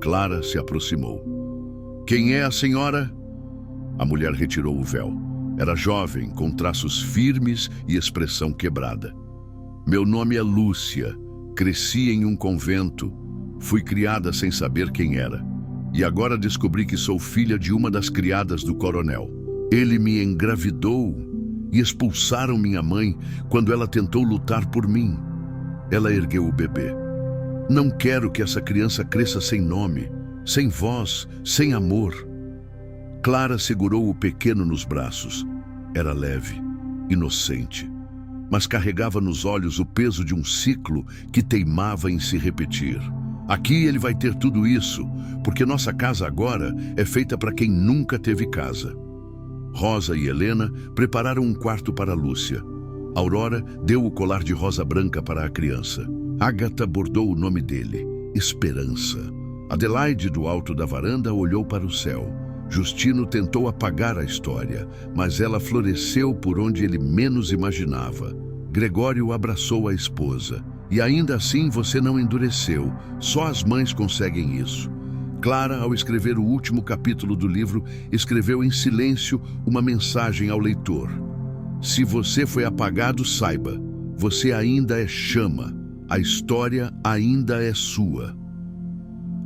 Clara se aproximou. Quem é a senhora? A mulher retirou o véu. Era jovem, com traços firmes e expressão quebrada. Meu nome é Lúcia. Cresci em um convento. Fui criada sem saber quem era. E agora descobri que sou filha de uma das criadas do coronel. Ele me engravidou e expulsaram minha mãe quando ela tentou lutar por mim. Ela ergueu o bebê. Não quero que essa criança cresça sem nome, sem voz, sem amor. Clara segurou o pequeno nos braços. Era leve, inocente, mas carregava nos olhos o peso de um ciclo que teimava em se repetir. Aqui ele vai ter tudo isso, porque nossa casa agora é feita para quem nunca teve casa. Rosa e Helena prepararam um quarto para Lúcia. Aurora deu o colar de rosa branca para a criança. Ágata bordou o nome dele, Esperança. Adelaide, do alto da varanda, olhou para o céu. Justino tentou apagar a história, mas ela floresceu por onde ele menos imaginava. Gregório abraçou a esposa. E ainda assim você não endureceu. Só as mães conseguem isso. Clara, ao escrever o último capítulo do livro, escreveu em silêncio uma mensagem ao leitor. Se você foi apagado, saiba, você ainda é chama. A história ainda é sua.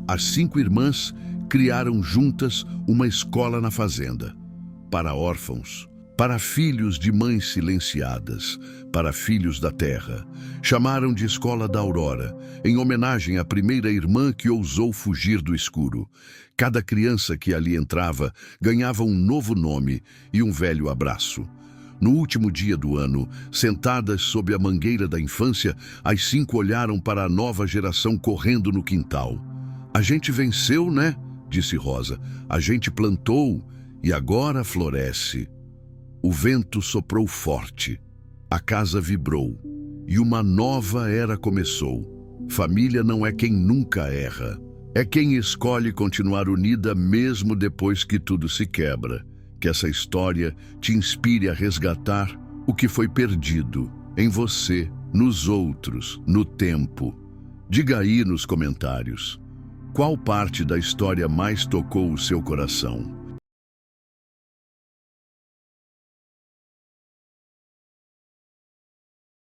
As 5 irmãs criaram juntas uma escola na fazenda, para órfãos, para filhos de mães silenciadas, para filhos da terra. Chamaram de Escola da Aurora, em homenagem à primeira irmã que ousou fugir do escuro. Cada criança que ali entrava ganhava um novo nome e um velho abraço. No último dia do ano, sentadas sob a mangueira da infância, as 5 olharam para a nova geração correndo no quintal. A gente venceu, né? Disse Rosa. A gente plantou e agora floresce. O vento soprou forte, a casa vibrou e uma nova era começou. Família não é quem nunca erra, é quem escolhe continuar unida mesmo depois que tudo se quebra. Que essa história te inspire a resgatar o que foi perdido em você, nos outros, no tempo. Diga aí nos comentários, qual parte da história mais tocou o seu coração?